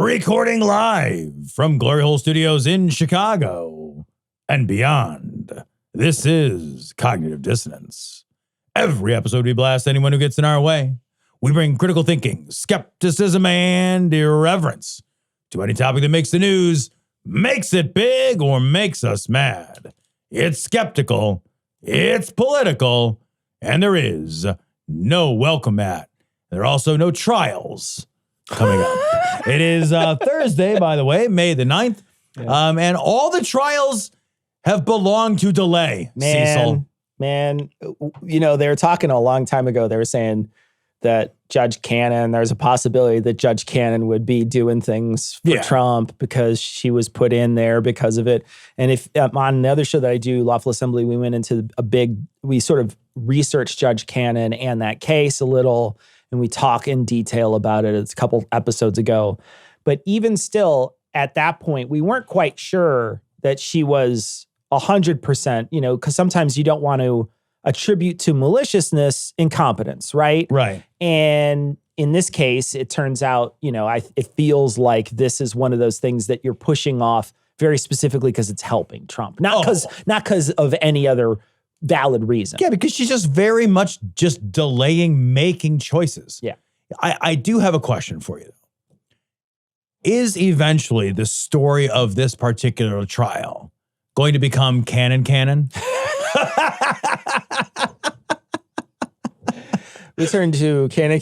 recording live from Glory Hole Studios in Chicago and beyond. This is Cognitive Dissonance. Every episode we blast anyone who gets in our way. We bring critical thinking, skepticism, and irreverence to any topic that makes the news, makes it big, or makes us mad. It's skeptical, it's political, and there is no welcome mat. There are also no trials coming up. It is Thursday, by the way, May the 9th. Yeah. And all the trials have belonged to delay, Cecil. Man, you know, they were talking a long time ago. They were saying that Judge Cannon, there's a possibility that Judge Cannon would be doing things for Trump because she was put in there because of it. And if on the other show that I do, Lawful Assembly, we went into we sort of researched Judge Cannon and that case a little, and we talk in detail about it. It's a couple episodes ago. But even still, at that point, we weren't quite sure that she was 100%, you know, because sometimes you don't want to attribute to maliciousness incompetence, right? Right. And in this case, it turns out, you know, it feels like this is one of those things that you're pushing off very specifically because it's helping Trump, not because of any other valid reason. Yeah, because she's just very much just delaying making choices. Yeah. I do have a question for you, though. Is eventually the story of this particular trial going to become canon? We turn to canon.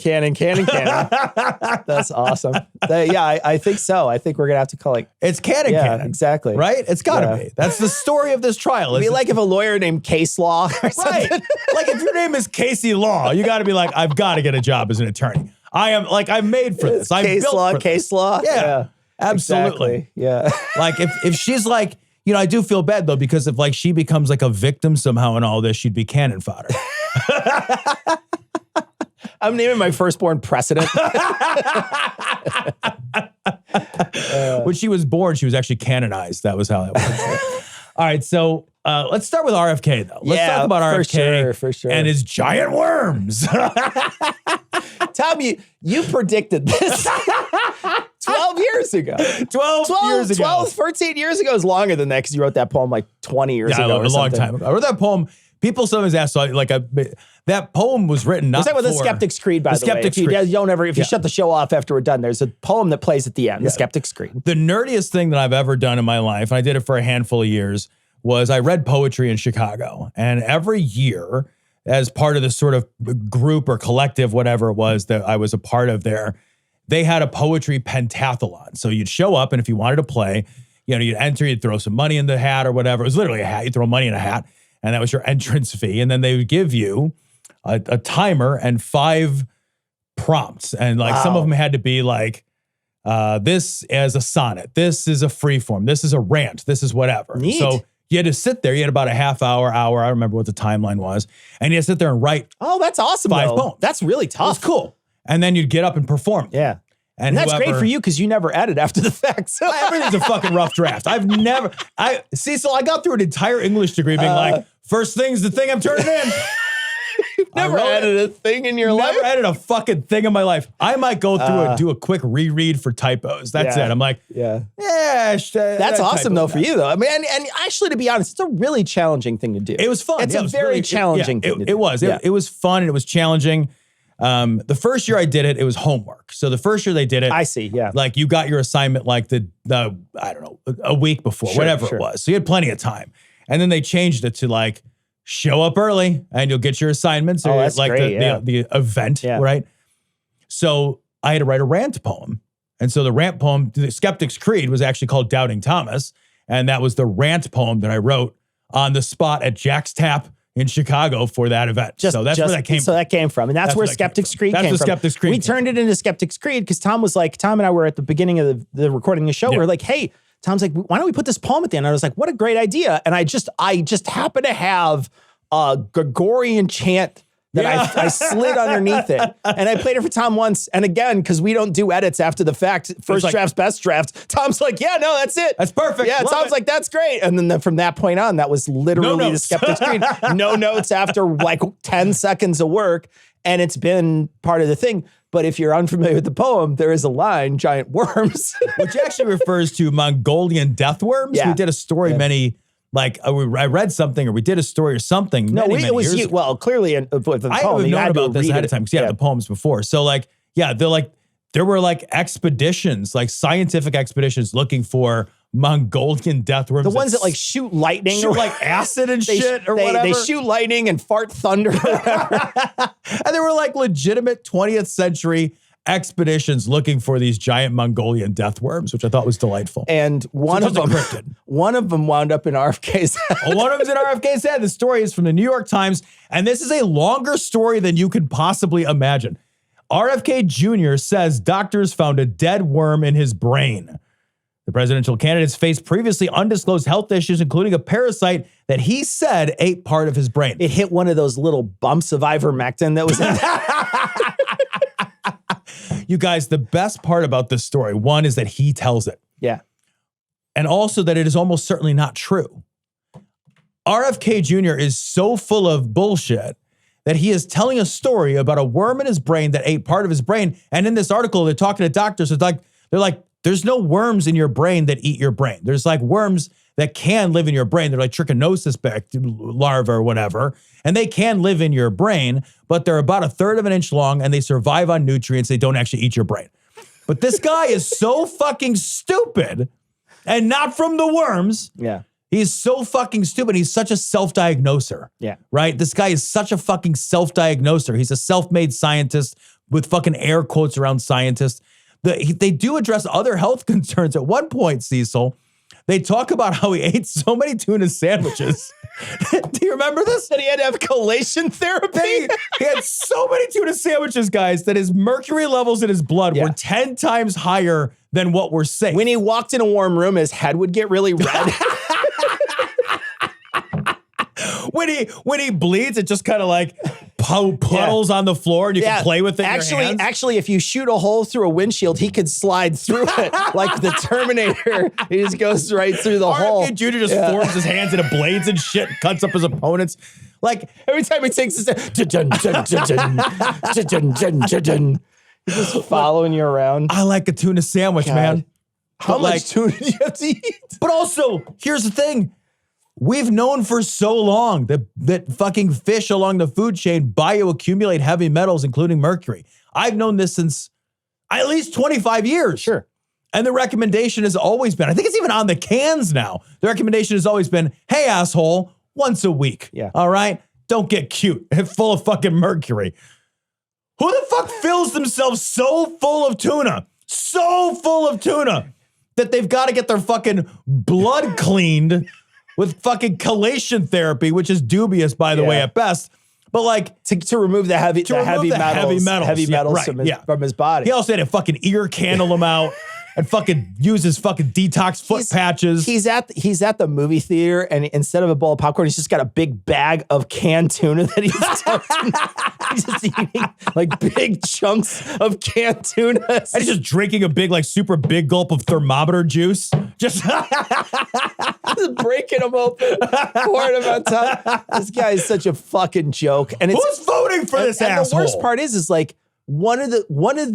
That's awesome. I think so. I think we're going to have to call it. It's canon. Yeah, exactly. Right? It's got to be. That's the story of this trial. It'd be like if a lawyer named Case Law or something. Right. Like if your name is Casey Law, you got to be like, I've got to get a job as an attorney. I'm made for this. I'm Case Law. Yeah, absolutely. Exactly. Yeah. Like if she's like, you know, I do feel bad though, because if like she becomes like a victim somehow in all this, she'd be cannon fodder. I'm naming my firstborn precedent. When she was born, she was actually canonized. That was how that worked. All right, so let's start with RFK though. Let's talk about RFK for sure. and his giant worms. Tom, you predicted this 12 years ago. 13 years ago is longer than that because you wrote that poem like 20 years ago. A long time ago. I wrote that poem. People sometimes ask, that poem was written not for... Was that with the Skeptic's Creed, by the way? If you shut the show off after we're done, there's a poem that plays at the end, the Skeptic's Creed. The nerdiest thing that I've ever done in my life, and I did it for a handful of years, was I read poetry in Chicago. And every year, as part of this sort of group or collective, whatever it was that I was a part of there, they had a poetry pentathlon. So you'd show up, and if you wanted to play, you know, you'd enter, you'd throw some money in the hat or whatever. It was literally a hat. You'd throw money in a hat, and that was your entrance fee. And then they would give you a timer and 5 prompts. And like some of them had to be like, this as a sonnet, this is a free form, this is a rant, this is whatever. Neat. So you had to sit there. You had about a half hour. I don't remember what the timeline was. And you had to sit there and write. Oh, that's awesome. 5 poems. That's really tough. It was cool. And then you'd get up and perform. Yeah. And that's great for you because you never edit after the fact. So everything's a fucking rough draft. Cecil, I got through an entire English degree being like, first thing's the thing I'm turning in. Never edited a thing in your life? Never edited a fucking thing in my life. I might go through and do a quick reread for typos. That's it. I'm like, that's awesome though for you though. I mean, and actually, to be honest, it's a really challenging thing to do. It was fun. It's a very challenging thing to do. It was. It was fun and it was challenging. The first year I did it, it was homework. So the first year they did it, I see. Yeah. Like you got your assignment like the I don't know, a week before, whatever it was. So you had plenty of time. And then they changed it to like, show up early and you'll get your assignments or that's like great, the event, right? So I had to write a rant poem. And so the rant poem, the Skeptic's Creed, was actually called Doubting Thomas. And that was the rant poem that I wrote on the spot at Jack's Tap in Chicago for that event. So that's where that came from. So that came from. And that's where Skeptic's Creed came from. That's where Skeptic's Creed We turned it into Skeptic's Creed because Tom and I were at the beginning of the recording of the show. We were like, hey, Tom's like, why don't we put this poem at the end? And I was like, what a great idea. And I just happen to have a Gregorian chant that I slid underneath it. And I played it for Tom once. And again, because we don't do edits after the fact, first draft's best draft, Tom's like, yeah, no, that's it. That's perfect. Yeah, Tom's like, that's great. And then from that point on, that was literally the Skeptic's Creed. No notes after like 10 seconds of work. And it's been part of the thing. But if you're unfamiliar with the poem, there is a line, giant worms. Which actually refers to Mongolian death worms. Yeah. We did a story I read something or we did a story or something. Many years ago. Well, clearly with the I poem, have you known had to about this read ahead it. of time because the poems before. So there were like expeditions, like scientific expeditions looking for Mongolian death worms. The ones that like shoot lightning shoot or like acid and shit or whatever. They shoot lightning and fart thunder or whatever. And there were like legitimate 20th century expeditions looking for these giant Mongolian death worms, which I thought was delightful. And one of them wound up in RFK's head. One of them's in RFK's head. The story is from the New York Times, and this is a longer story than you could possibly imagine. RFK Jr. says doctors found a dead worm in his brain. The presidential candidates faced previously undisclosed health issues, including a parasite that he said ate part of his brain. It hit one of those little bumps of ivermectin that was in You guys, the best part about this story, one, is that he tells it. Yeah. And also that it is almost certainly not true. RFK Jr. is so full of bullshit that he is telling a story about a worm in his brain that ate part of his brain. And in this article, they're talking to doctors. They're like, there's no worms in your brain that eat your brain. There's like worms that can live in your brain. They're like trichinosis larvae or whatever. And they can live in your brain, but they're about 1/3 of an inch long and they survive on nutrients. They don't actually eat your brain. But this guy is so fucking stupid, and not from the worms. Yeah. He's so fucking stupid. He's such a self-diagnoser. Yeah. Right? This guy is such a fucking self-diagnoser. He's a self-made scientist with fucking air quotes around scientist. They do address other health concerns. At one point, Cecil, they talk about how he ate so many tuna sandwiches. Do you remember this? That he had to have collation therapy? He had so many tuna sandwiches, guys, that his mercury levels in his blood were 10 times higher than what we're saying. When he walked in a warm room, his head would get really red. When he bleeds, it just kind of like puddles on the floor and you can play with it in your hands. Actually, if you shoot a hole through a windshield, he could slide through it like the Terminator. He just goes right through the hole. RFK Jr. just forms his hands into blades and shit, cuts up his opponents. Like every time he takes his he's just following you around. I like a tuna sandwich, man. How much tuna do you have to eat? But also, here's the thing. We've known for so long that fucking fish along the food chain bioaccumulate heavy metals, including mercury. I've known this since at least 25 years. Sure. And the recommendation has always been, I think it's even on the cans now. The recommendation has always been, hey, asshole, once a week. Yeah. All right? Don't get cute. Full of fucking mercury. Who the fuck fills themselves so full of tuna? So full of tuna that they've got to get their fucking blood cleaned with fucking collation therapy, which is dubious, by the way, at best. But like to remove the heavy metals from his body. He also had to fucking ear candle him out and fucking use his fucking detox foot patches. He's at the movie theater, and instead of a bowl of popcorn, he's just got a big bag of canned tuna that he's just eating like big chunks of canned tuna. And he's just drinking a big, like super big gulp of thermometer juice. Just breaking them open, pouring them on top. This guy is such a fucking joke. And who's voting for this asshole? And the worst part is like one of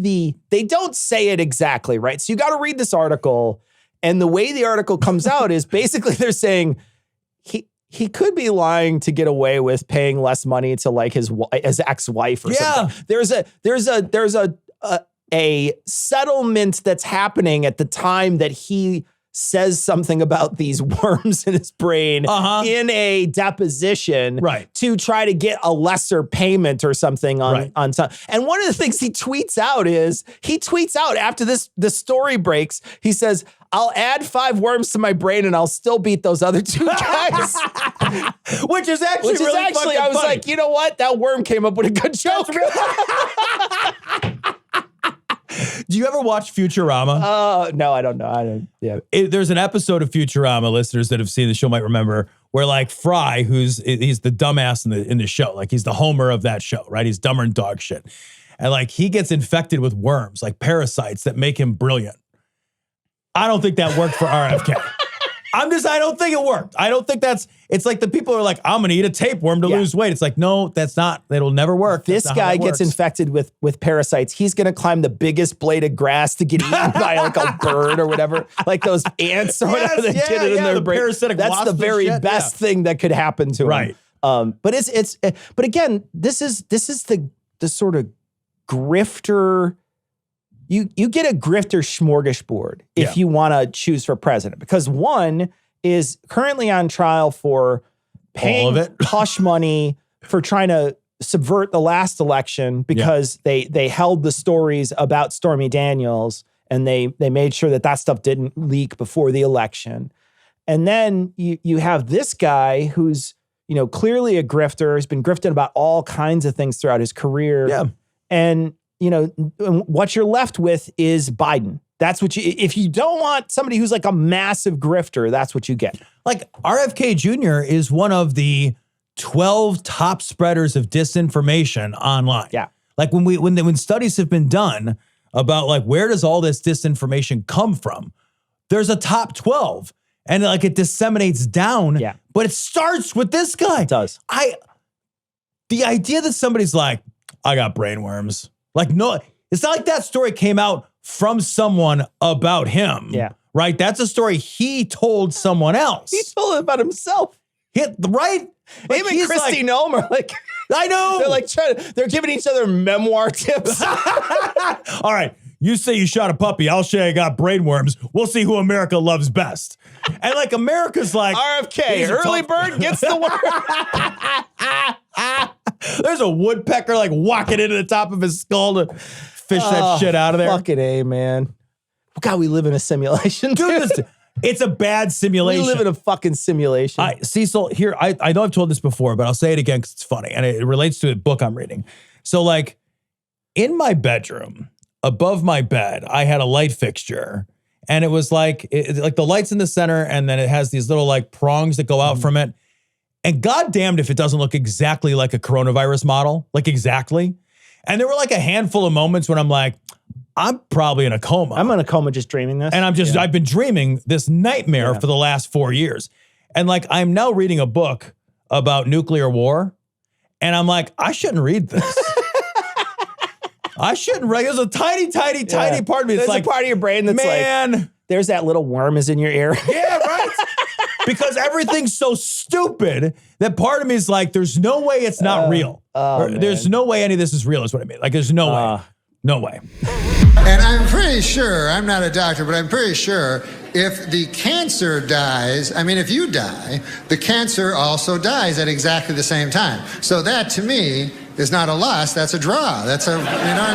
the they don't say it exactly, right? So you got to read this article, and the way the article comes out is basically they're saying he could be lying to get away with paying less money to like his ex-wife or something. There's a settlement that's happening at the time that he says something about these worms in his brain in a deposition to try to get a lesser payment or something on some. And one of the things he tweets out after the story breaks, he says, I'll add 5 worms to my brain and I'll still beat those other 2 guys. Which is actually I was funny. like, you know what? That worm came up with a good joke. Do you ever watch Futurama? No, I don't know. There's an episode of Futurama, listeners that have seen the show might remember, where like Fry, he's the dumbass in the show, like he's the Homer of that show, right? He's dumber than dog shit. And like he gets infected with worms, like parasites that make him brilliant. I don't think that worked for RFK. I don't think it worked. I don't think it's like the people are like, I'm going to eat a tapeworm to lose weight. It's like, no, it'll never work. This guy gets infected with parasites. He's going to climb the biggest blade of grass to get eaten by like a bird or whatever. Like those ants or whatever that get it in their brain. That's the very best thing that could happen to him. Right. But again, this is the sort of grifter. You get a grifter smorgasbord if you want to choose for president, because one is currently on trial for paying hush money for trying to subvert the last election because they held the stories about Stormy Daniels and they made sure that stuff didn't leak before the election. And then you have this guy who's, clearly a grifter, has been grifting about all kinds of things throughout his career. Yeah. And what you're left with is Biden. That's what if you don't want somebody who's like a massive grifter, that's what you get. Like RFK Jr. is one of the 12 top spreaders of disinformation online. Yeah. Like when studies have been done about like, where does all this disinformation come from? There's a top 12 and like it disseminates down. Yeah. But it starts with this guy. It does. The idea that somebody's like, I got brainworms. Like, no, it's not like that story came out from someone about him. Yeah. Right? That's a story he told someone else. He told it about himself. Right? Him and Kristi Noem are like, I know. They're like they're giving each other memoir tips. All right. You say you shot a puppy. I'll say I got brainworms. We'll see who America loves best. And like America's like RFK, early bird gets the worm. There's a woodpecker like walking into the top of his skull to fish that shit out of there. Fucking A, man. God, we live in a simulation. Dude, it's a bad simulation. We live in a fucking simulation. Cecil, here, I know I've told this before, but I'll say it again because it's funny. And it relates to a book I'm reading. So like in my bedroom, above my bed, I had a light fixture. And it was like, like the light's in the center, and then it has these little like prongs that go out from it. And goddamned if it doesn't look exactly like a coronavirus model, like exactly. And there were like a handful of moments when I'm like, I'm probably in a coma. I'm in a coma just dreaming this. And I've been dreaming this nightmare for the last 4 years. And like, I'm now reading a book about nuclear war. And I'm like, I shouldn't read this. I shouldn't read. There's a tiny part of me. There's like a part of your brain that's like, there's that little worm is in your ear. Yeah, right. Because everything's so stupid that part of me is like, there's no way it's not real. There's no way any of this is real is what I mean. Like, there's no way. No way. And I'm pretty sure, I'm not a doctor, but I'm pretty sure if the cancer dies, I mean, if you die, the cancer also dies at exactly the same time. So that, to me, is not a loss, that's a draw. That's you know what I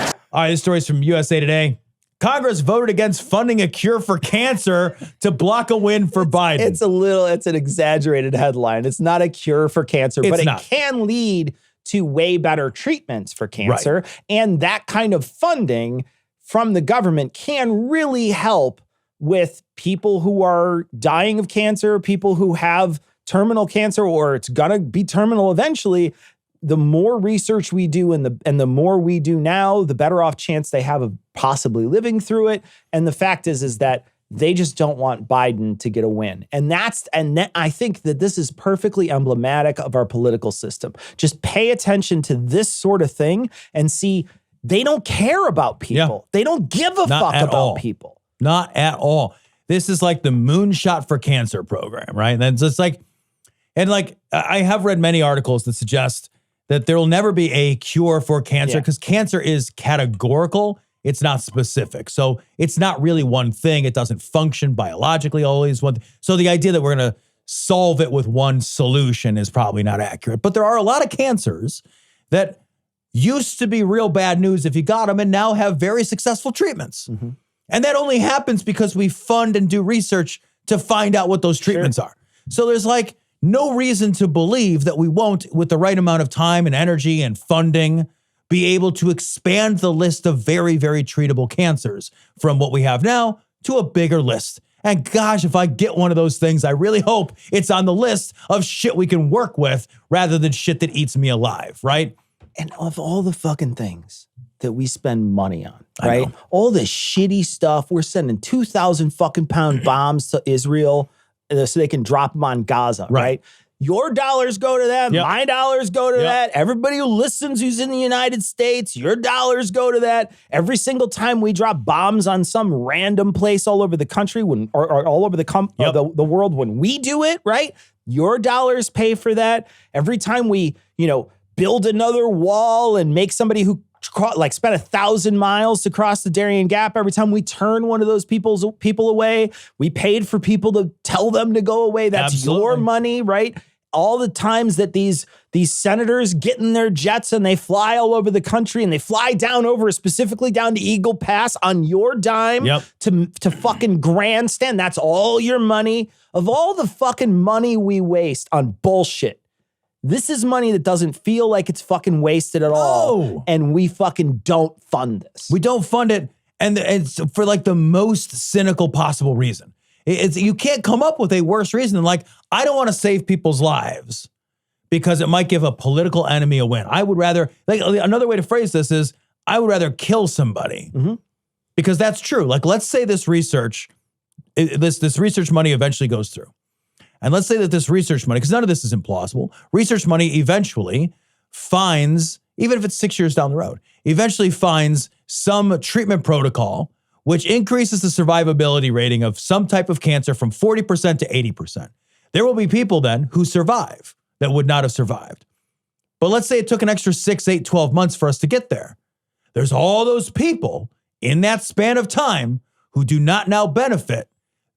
mean? All right, this story's from USA Today. Congress voted against funding a cure for cancer to block a win for Biden. It's an exaggerated headline. It's not a cure for cancer, but it can lead to way better treatments for cancer. Right. And that kind of funding from the government can really help with people who are dying of cancer, people who have terminal cancer, or it's gonna be terminal eventually. The more research we do and the more we do now, the better off chance they have of possibly living through it. And the fact is that they just don't want Biden to get a win. And I think that this is perfectly emblematic of our political system. Just pay attention to this sort of thing and see they don't care about people. Yeah. They don't give a fuck about people. Not at all. This is like the Moonshot for Cancer program, right? And it's like, I have read many articles that suggest that there will never be a cure for cancer because cancer is categorical. It's not specific. So it's not really one thing. It doesn't function biologically always. So the idea that we're going to solve it with one solution is probably not accurate. But there are a lot of cancers that used to be real bad news if you got them and now have very successful treatments. Mm-hmm. And that only happens because we fund and do research to find out what those treatments are. So there's like no reason to believe that we won't, with the right amount of time and energy and funding, be able to expand the list of very, very treatable cancers from what we have now to a bigger list. And gosh, if I get one of those things, I really hope it's on the list of shit we can work with rather than shit that eats me alive, right? And of all the fucking things that we spend money on, right? All this shitty stuff. We're sending 2,000 fucking pound bombs to Israel so they can drop them on Gaza, right? Your dollars go to them. Yep. My dollars go to that. Everybody who listens who's in the United States, your dollars go to that. Every single time we drop bombs on some random place all over the country or all over the world when we do it, right? Your dollars pay for that. Every time we, build another wall and make somebody who spent 1,000 miles to cross the Darien Gap. Every time we turn one of those people away, we paid for people to tell them to go away. That's your money, right? All the times that these senators get in their jets and they fly all over the country and they fly specifically down to Eagle Pass on your dime to fucking grandstand. That's all your money. Of all the fucking money we waste on bullshit, this is money that doesn't feel like it's fucking wasted at all. And we fucking don't fund this. We don't fund it. And it's for the most cynical possible reason. You can't come up with a worse reason than I don't want to save people's lives because it might give a political enemy a win. I would rather, another way to phrase this is, I would rather kill somebody because that's true. Let's say this research money eventually goes through. And let's say that this research money, because none of this is implausible, research money eventually finds, even if it's 6 years down the road, eventually finds some treatment protocol which increases the survivability rating of some type of cancer from 40% to 80%. There will be people then who survive that would not have survived. But let's say it took an extra 6, 8, 12 months for us to get there. There's all those people in that span of time who do not now benefit.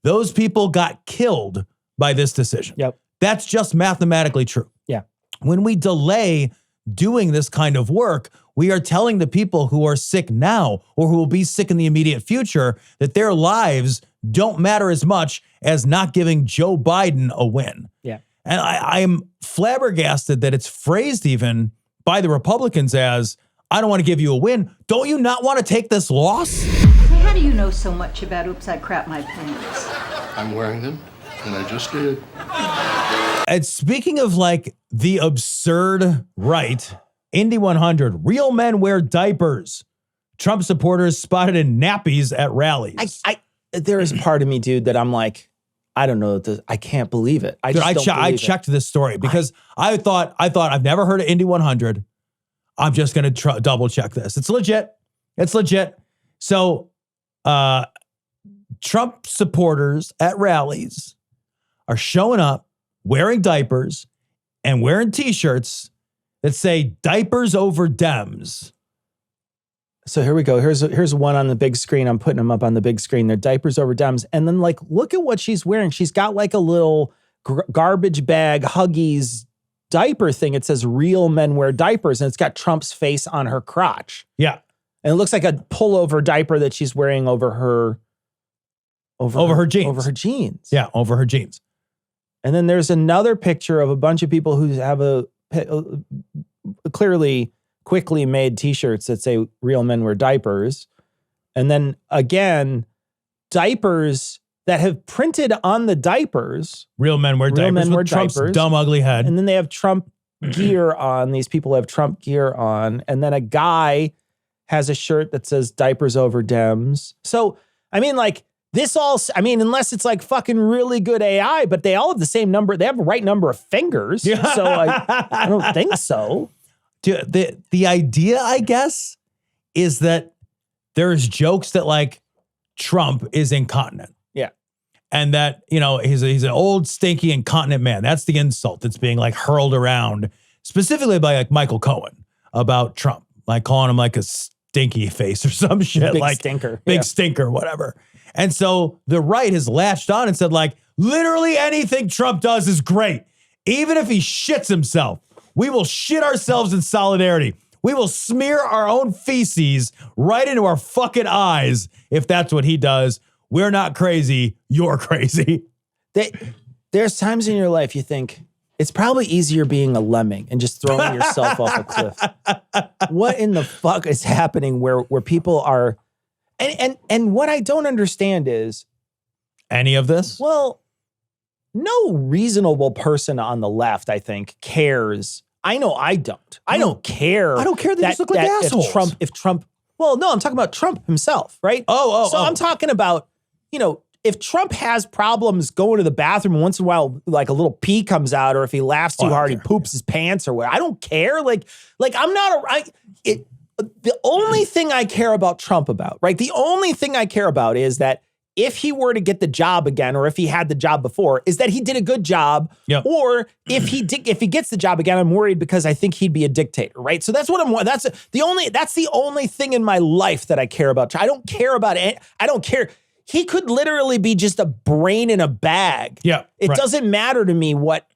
Those people got killed by this decision. Yep. That's just mathematically true. Yeah. When we delay doing this kind of work, we are telling the people who are sick now or who will be sick in the immediate future that their lives don't matter as much as not giving Joe Biden a win. Yeah. And I am flabbergasted that it's phrased even by the Republicans as, I don't want to give you a win. Don't you not want to take this loss? How do you know so much about Oops, I Crap My Pants? I'm wearing them, and I just did. And speaking of the absurd right, Indy 100, real men wear diapers. Trump supporters spotted in nappies at rallies. There is part of me, dude, that I'm I don't know. I can't believe it. I checked this story because I thought I've never heard of Indy 100. I'm just going to double check this. It's legit. It's legit. So Trump supporters at rallies are showing up wearing diapers and wearing t-shirts that say diapers over Dems. So here we go. Here's one on the big screen. I'm putting them up on the big screen. They're diapers over Dems. And then look at what she's wearing. She's got a little garbage bag Huggies diaper thing. It says real men wear diapers and it's got Trump's face on her crotch. Yeah. And it looks like a pullover diaper that she's wearing over her jeans. Over her jeans. Yeah, over her jeans. And then there's another picture of a bunch of people who have clearly quickly made t-shirts that say real men wear diapers. And then again, diapers that have printed on the diapers. Real men wear diapers with Trump's dumb, ugly head. And then they have Trump gear on. These people have Trump gear on. And then a guy has a shirt that says diapers over Dems. So, unless it's fucking really good AI, but they all have the same number. They have the right number of fingers. So I don't think so. The idea, I guess, is that there's jokes that Trump is incontinent. Yeah. And that, he's an old, stinky, incontinent man. That's the insult that's being hurled around, specifically by Michael Cohen about Trump, calling him a stinky face or some shit. Big stinker. Big stinker, whatever. And so the right has latched on and said literally anything Trump does is great. Even if he shits himself, we will shit ourselves in solidarity. We will smear our own feces right into our fucking eyes if that's what he does. We're not crazy. You're crazy. There's times in your life you think it's probably easier being a lemming and just throwing yourself off a cliff. What in the fuck is happening where people are... And what I don't understand is... Any of this? Well, no reasonable person on the left, I think, cares I know I don't. I don't care. I don't care. They just look like assholes. If Trump, well, no, I'm talking about Trump himself, right? So I'm talking about, if Trump has problems going to the bathroom and once in a while, like a little pee comes out, or if he laughs too hard, he poops his pants or what. I don't care. Like I'm not the only thing I care about Trump about, right? The only thing I care about is that if he were to get the job again, or if he had the job before, is that he did a good job. Yep. Or if he gets the job again, I'm worried because I think he'd be a dictator, right? So that's what that's the only thing in my life that I care about. I don't care about it. I don't care. He could literally be just a brain in a bag. Yeah. It doesn't matter to me what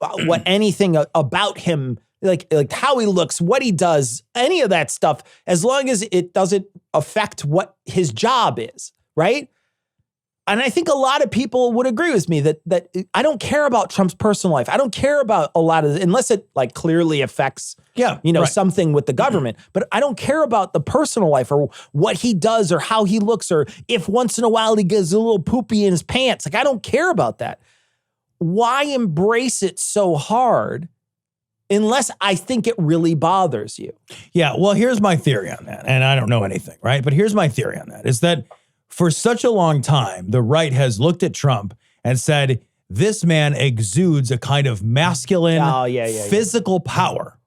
anything about him, like how he looks, what he does, any of that stuff, as long as it doesn't affect what his job is, right? And I think a lot of people would agree with me that I don't care about Trump's personal life. I don't care about a lot of unless it like clearly affects something with the government. But I don't care about the personal life or what he does or how he looks or if once in a while he gets a little poopy in his pants. Like I don't care about that. Why embrace it so hard unless I think it really bothers you? Yeah, well, here's my theory on that. And I don't know anything, right? But here's my theory on that is that for such a long time, the right has looked at Trump and said, this man exudes a kind of masculine, physical power.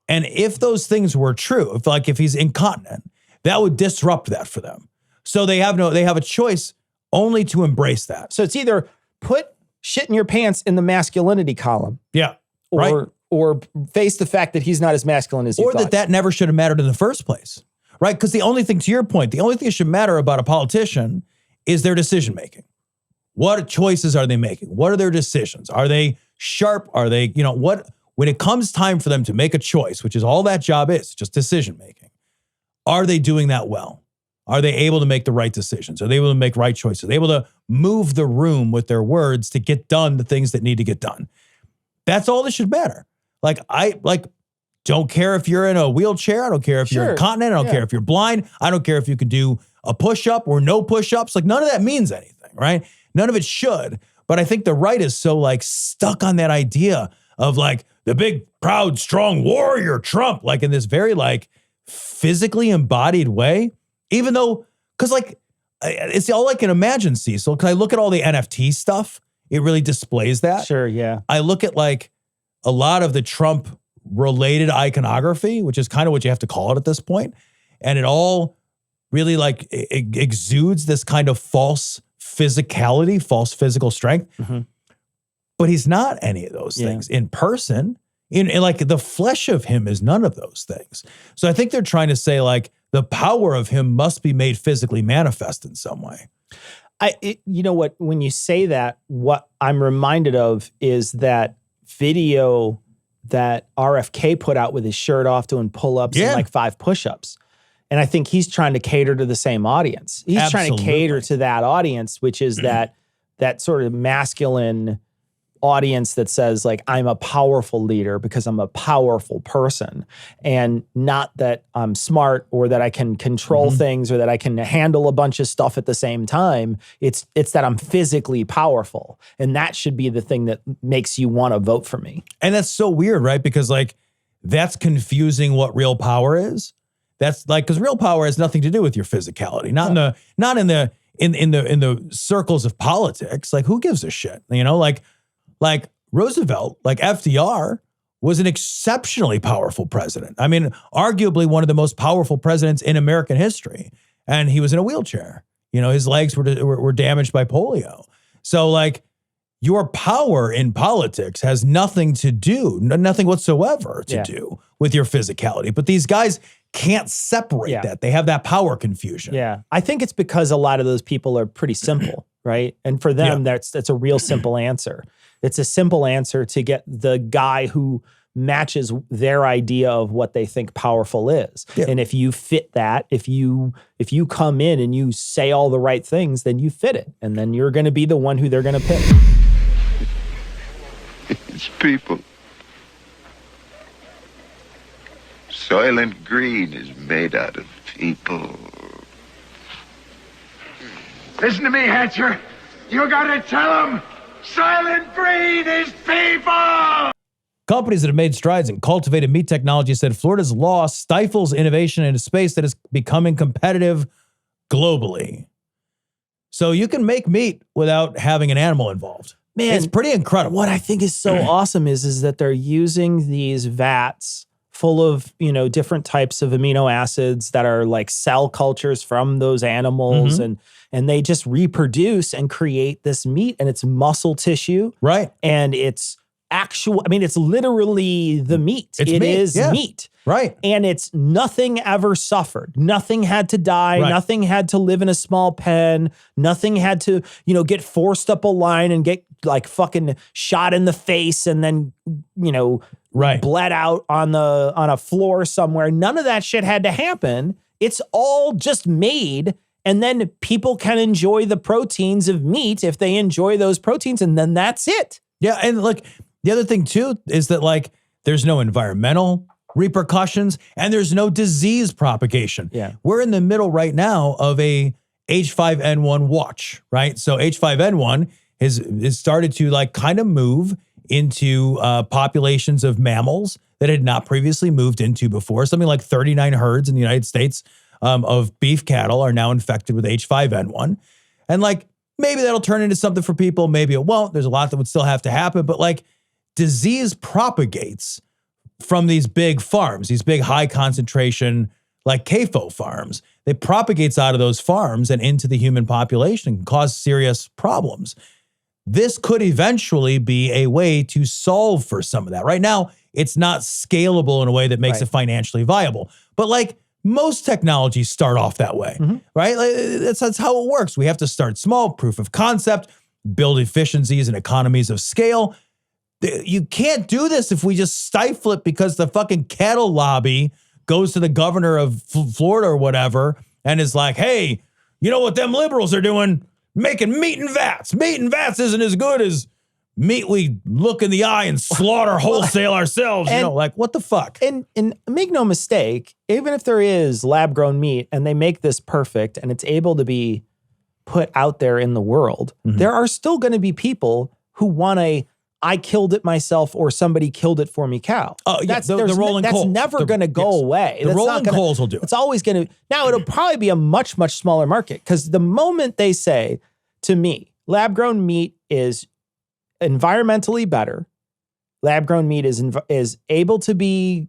And if those things were true, if he's incontinent, that would disrupt that for them. So they have a choice only to embrace that. So it's either put shit in your pants in the masculinity column. Yeah. Right. Or face the fact that he's not as masculine as you thought. Or that never should have mattered in the first place. Right? Because the only thing, to your point, the only thing that should matter about a politician is their decision making. What choices are they making? What are their decisions? Are they sharp? Are they, when it comes time for them to make a choice, which is all that job is, just decision making, are they doing that well? Are they able to make the right decisions? Are they able to make right choices? Are they able to move the room with their words to get done the things that need to get done? That's all that should matter. Don't care if you're in a wheelchair. I don't care if you're incontinent. I don't care if you're blind. I don't care if you can do a push-up or no push-ups. Like none of that means anything, right? None of it should. But I think the right is so stuck on that idea of the big, proud, strong warrior Trump, in this very physically embodied way. Even though, because it's all I can imagine, Cecil. Because I look at all the NFT stuff. It really displays that. Sure, yeah. I look at a lot of the Trump related iconography, which is kind of what you have to call it at this point. And it all really exudes this kind of false physicality, false physical strength. Mm-hmm. But he's not any of those things in person. In the flesh of him is none of those things. So I think they're trying to say the power of him must be made physically manifest in some way. When you say that, what I'm reminded of is that video that RFK put out with his shirt off doing pull-ups and 5 push-ups. And I think he's trying to cater to the same audience. He's trying to cater to that audience, which is that sort of masculine audience that says I'm a powerful leader because I'm a powerful person, and not that I'm smart or that I can control things or that I can handle a bunch of stuff at the same time. It's that I'm physically powerful, and that should be the thing that makes you want to vote for me. And that's so weird, right? Because that's confusing what real power is. That's because real power has nothing to do with your physicality, not in the circles of politics. Who gives a shit? Roosevelt, FDR, was an exceptionally powerful president. I mean, arguably one of the most powerful presidents in American history. And he was in a wheelchair. His legs were damaged by polio. So your power in politics has nothing whatsoever to do with your physicality. But these guys can't separate that. They have that power confusion. Yeah. I think it's because a lot of those people are pretty simple, right? And for them, that's a real simple answer. It's a simple answer to get the guy who matches their idea of what they think powerful is. Yeah. And if you fit that, if you come in and you say all the right things, then you fit it. And then you're going to be the one who they're going to pick. It's people. Soylent Green is made out of people. Listen to me, Hatcher. You gotta tell them Soylent Green is people! Companies that have made strides in cultivated meat technology said Florida's law stifles innovation in a space that is becoming competitive globally. So you can make meat without having an animal involved. Man, it's pretty incredible. What I think is so awesome is that they're using these vats full of, different types of amino acids that are like cell cultures from those animals, and they just reproduce and create this meat, and it's muscle tissue. Right. And it's it's literally the meat. It is meat. Right. And it's nothing ever suffered. Nothing had to die. Right. Nothing had to live in a small pen. Nothing had to, get forced up a line and get like fucking shot in the face and then, bled out on a floor somewhere. None of that shit had to happen. It's all just made. And then people can enjoy the proteins of meat if they enjoy those proteins. And then that's it. Yeah. And like the other thing too is that like there's no environmental repercussions and there's no disease propagation. Yeah. We're in the middle right now of a H5N1 watch, right? So H5N1 has started to like kind of move into populations of mammals that had not previously moved into before. Something like 39 herds in the United States of beef cattle are now infected with H5N1. And like, maybe that'll turn into something for people. Maybe it won't. There's a lot that would still have to happen. But like disease propagates from these big farms, these big high concentration, like CAFO farms. It propagates out of those farms and into the human population and cause serious problems. This could eventually be a way to solve for some of that. Right now, it's not scalable in a way that makes it financially viable. But like most technologies start off that way, right? Like, that's how it works. We have to start small, proof of concept, build efficiencies and economies of scale. You can't do this if we just stifle it because the fucking cattle lobby goes to the governor of Florida or whatever and is like, hey, you know what them liberals are doing? Making meat in vats. Meat in vats isn't as good as meat we look in the eye and slaughter wholesale ourselves. Like, what the fuck? And make no mistake, even if there is lab-grown meat and they make this perfect and it's able to be put out there in the world, there are still going to be people who want a I killed it myself or somebody killed it for me cow. Oh, yeah, the rolling coals. That's never going to go away. The rolling coals will do it. It's always going to. Now, it'll probably be a much, much smaller market because the moment they say to me, lab-grown meat is environmentally better, lab-grown meat is able to be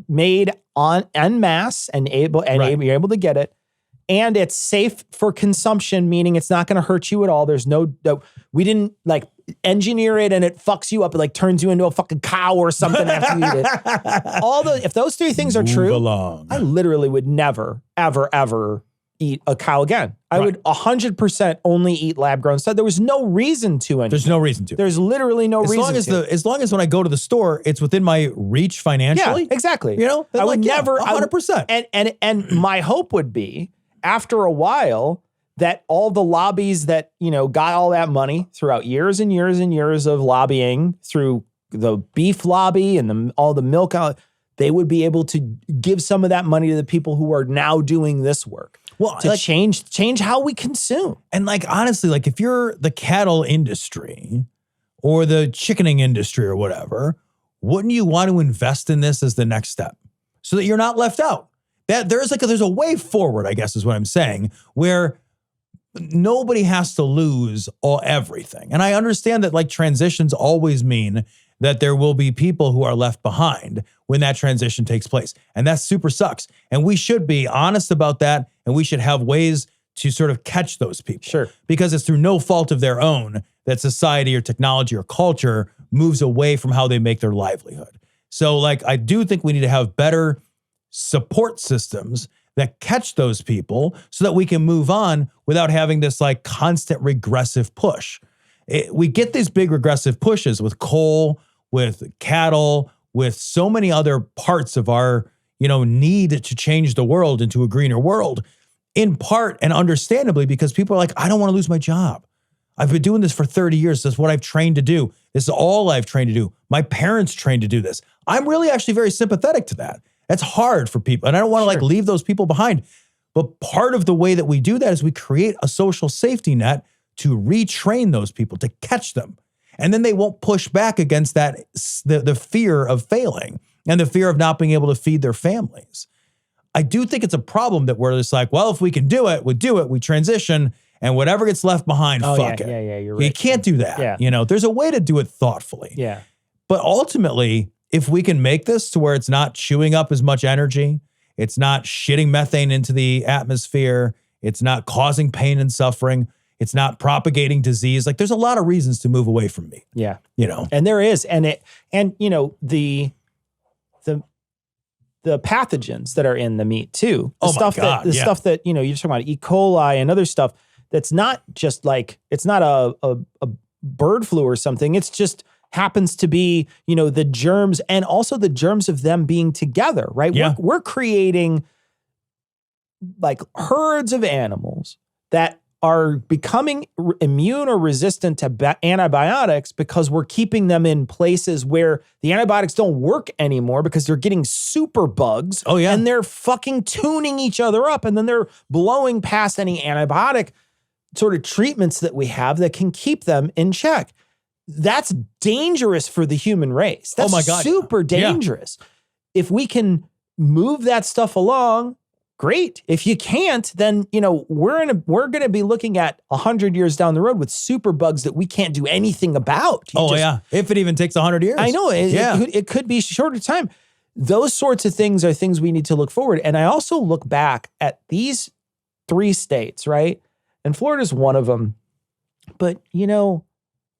made en masse and you're able to get it, and it's safe for consumption, meaning it's not going to hurt you at all. There's we didn't like engineer it and it fucks you up. It like turns you into a fucking cow or something after you eat it. If those three things are true, I literally would never, ever, ever eat a cow again. I would 100% only eat lab-grown stuff. There was no reason to anymore. There's no reason to. There's literally no reason to. As long as when I go to the store, it's within my reach financially. Yeah, exactly. I would never, 100%. And my hope would be, after a while, that all the lobbies that, got all that money throughout years and years and years of lobbying through the beef lobby and all the milk, they would be able to give some of that money to the people who are now doing this work. Well, to change how we consume. And like, honestly, like if you're the cattle industry or the chickening industry or whatever, wouldn't you want to invest in this as the next step so that you're not left out? That there's a way forward, I guess is what I'm saying, where nobody has to lose everything. And I understand that like transitions always mean that there will be people who are left behind when that transition takes place. And that super sucks. And we should be honest about that. And we should have ways to sort of catch those people. Sure. Because it's through no fault of their own that society or technology or culture moves away from how they make their livelihood. So like, I do think we need to have better support systems that catch those people so that we can move on without having this like constant regressive push. We get these big regressive pushes with coal, with cattle, with so many other parts of our, need to change the world into a greener world, in part and understandably because people are like, I don't want to lose my job. I've been doing this for 30 years. That's what I've trained to do. This is all I've trained to do. My parents trained to do this. I'm really actually very sympathetic to that. That's hard for people. And I don't want to like leave those people behind. But part of the way that we do that is we create a social safety net to retrain those people, to catch them. And then they won't push back against that, the fear of failing and the fear of not being able to feed their families. I do think it's a problem that we're just like, well, if we can do it, we transition, and whatever gets left behind, fuck it. Yeah, you're right. You can't do that. Yeah. You know, there's a way to do it thoughtfully. Yeah. But ultimately, if we can make this to where it's not chewing up as much energy, it's not shitting methane into the atmosphere, it's not causing pain and suffering, it's not propagating disease. Like, there's a lot of reasons to move away from meat. Yeah. You know? And there is. And you know, the pathogens that are in the meat too. The stuff that, you know, you're talking about E. coli and other stuff that's not just like, it's not a bird flu or something. It's just happens to be, you know, the germs and also the germs of them being together, right? Yeah. We're creating like herds of animals that are becoming immune or resistant to antibiotics because we're keeping them in places where the antibiotics don't work anymore because they're getting super bugs. Oh, yeah. And they're fucking tuning each other up, and then they're blowing past any antibiotic sort of treatments that we have that can keep them in check. That's dangerous for the human race. That's my God. super dangerous. If we can move that stuff along, great. If you can't, then, you know, we're going to be looking at 100 years down the road with super bugs that we can't do anything about. If it even takes 100 years. I know. It could be shorter time. Those sorts of things are things we need to look forward. And I also look back at these 3 states, right? And Florida's one of them. But, you know,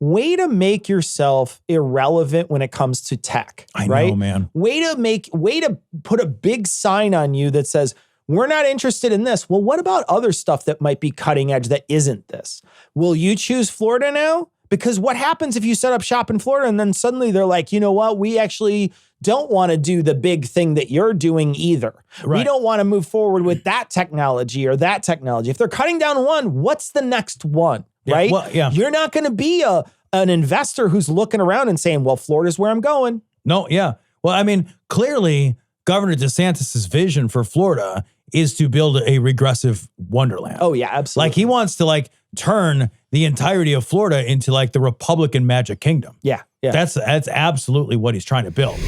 way to make yourself irrelevant when it comes to tech. I right? know, man. Way to put a big sign on you that says, we're not interested in this. Well, what about other stuff that might be cutting edge that isn't this? Will you choose Florida now? Because what happens if you set up shop in Florida and then suddenly they're like, you know what? We actually don't want to do the big thing that you're doing either. Right. We don't want to move forward with that technology or that technology. If they're cutting down one, what's the next one? Yeah, right? well, yeah. You're not going to be an investor who's looking around and saying, well, Florida's where I'm going. No, yeah. Well, I mean, clearly Governor DeSantis's vision for Florida is to build a regressive wonderland. Oh yeah, absolutely. Like, he wants to like turn the entirety of Florida into like the Republican Magic Kingdom. Yeah. That's absolutely what he's trying to build.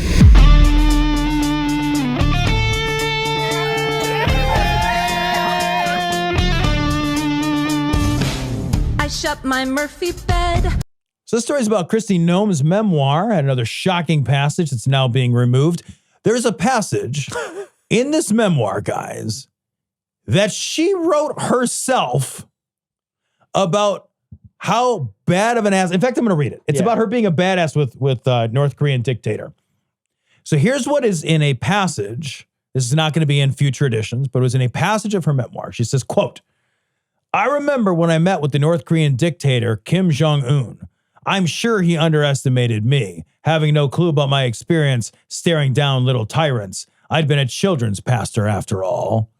I shut my Murphy bed. So this story is about Kristi Noem's memoir, and another shocking passage that's now being removed. There's a passage in this memoir, guys, that she wrote herself about how bad of an ass. In fact, I'm going to read it. It's about her being a badass with North Korean dictator. So here's what is in a passage. This is not going to be in future editions, but it was in a passage of her memoir. She says, quote, I remember when I met with the North Korean dictator, Kim Jong-un. I'm sure he underestimated me, having no clue about my experience staring down little tyrants. I'd been a children's pastor after all.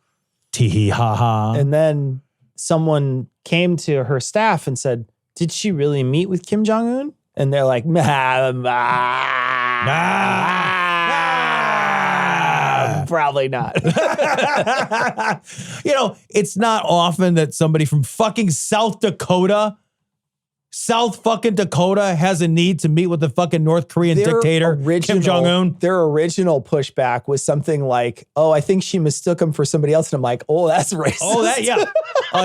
Tee-hee ha-ha. And then someone came to her staff and said, did she really meet with Kim Jong-un? And they're like, probably not. You know, it's not often that somebody from fucking South Dakota has a need to meet with the fucking North Korean dictator, Kim Jong-un. Their original pushback was something like, oh, I think she mistook him for somebody else. And I'm like, oh, that's racist. Oh, that, yeah.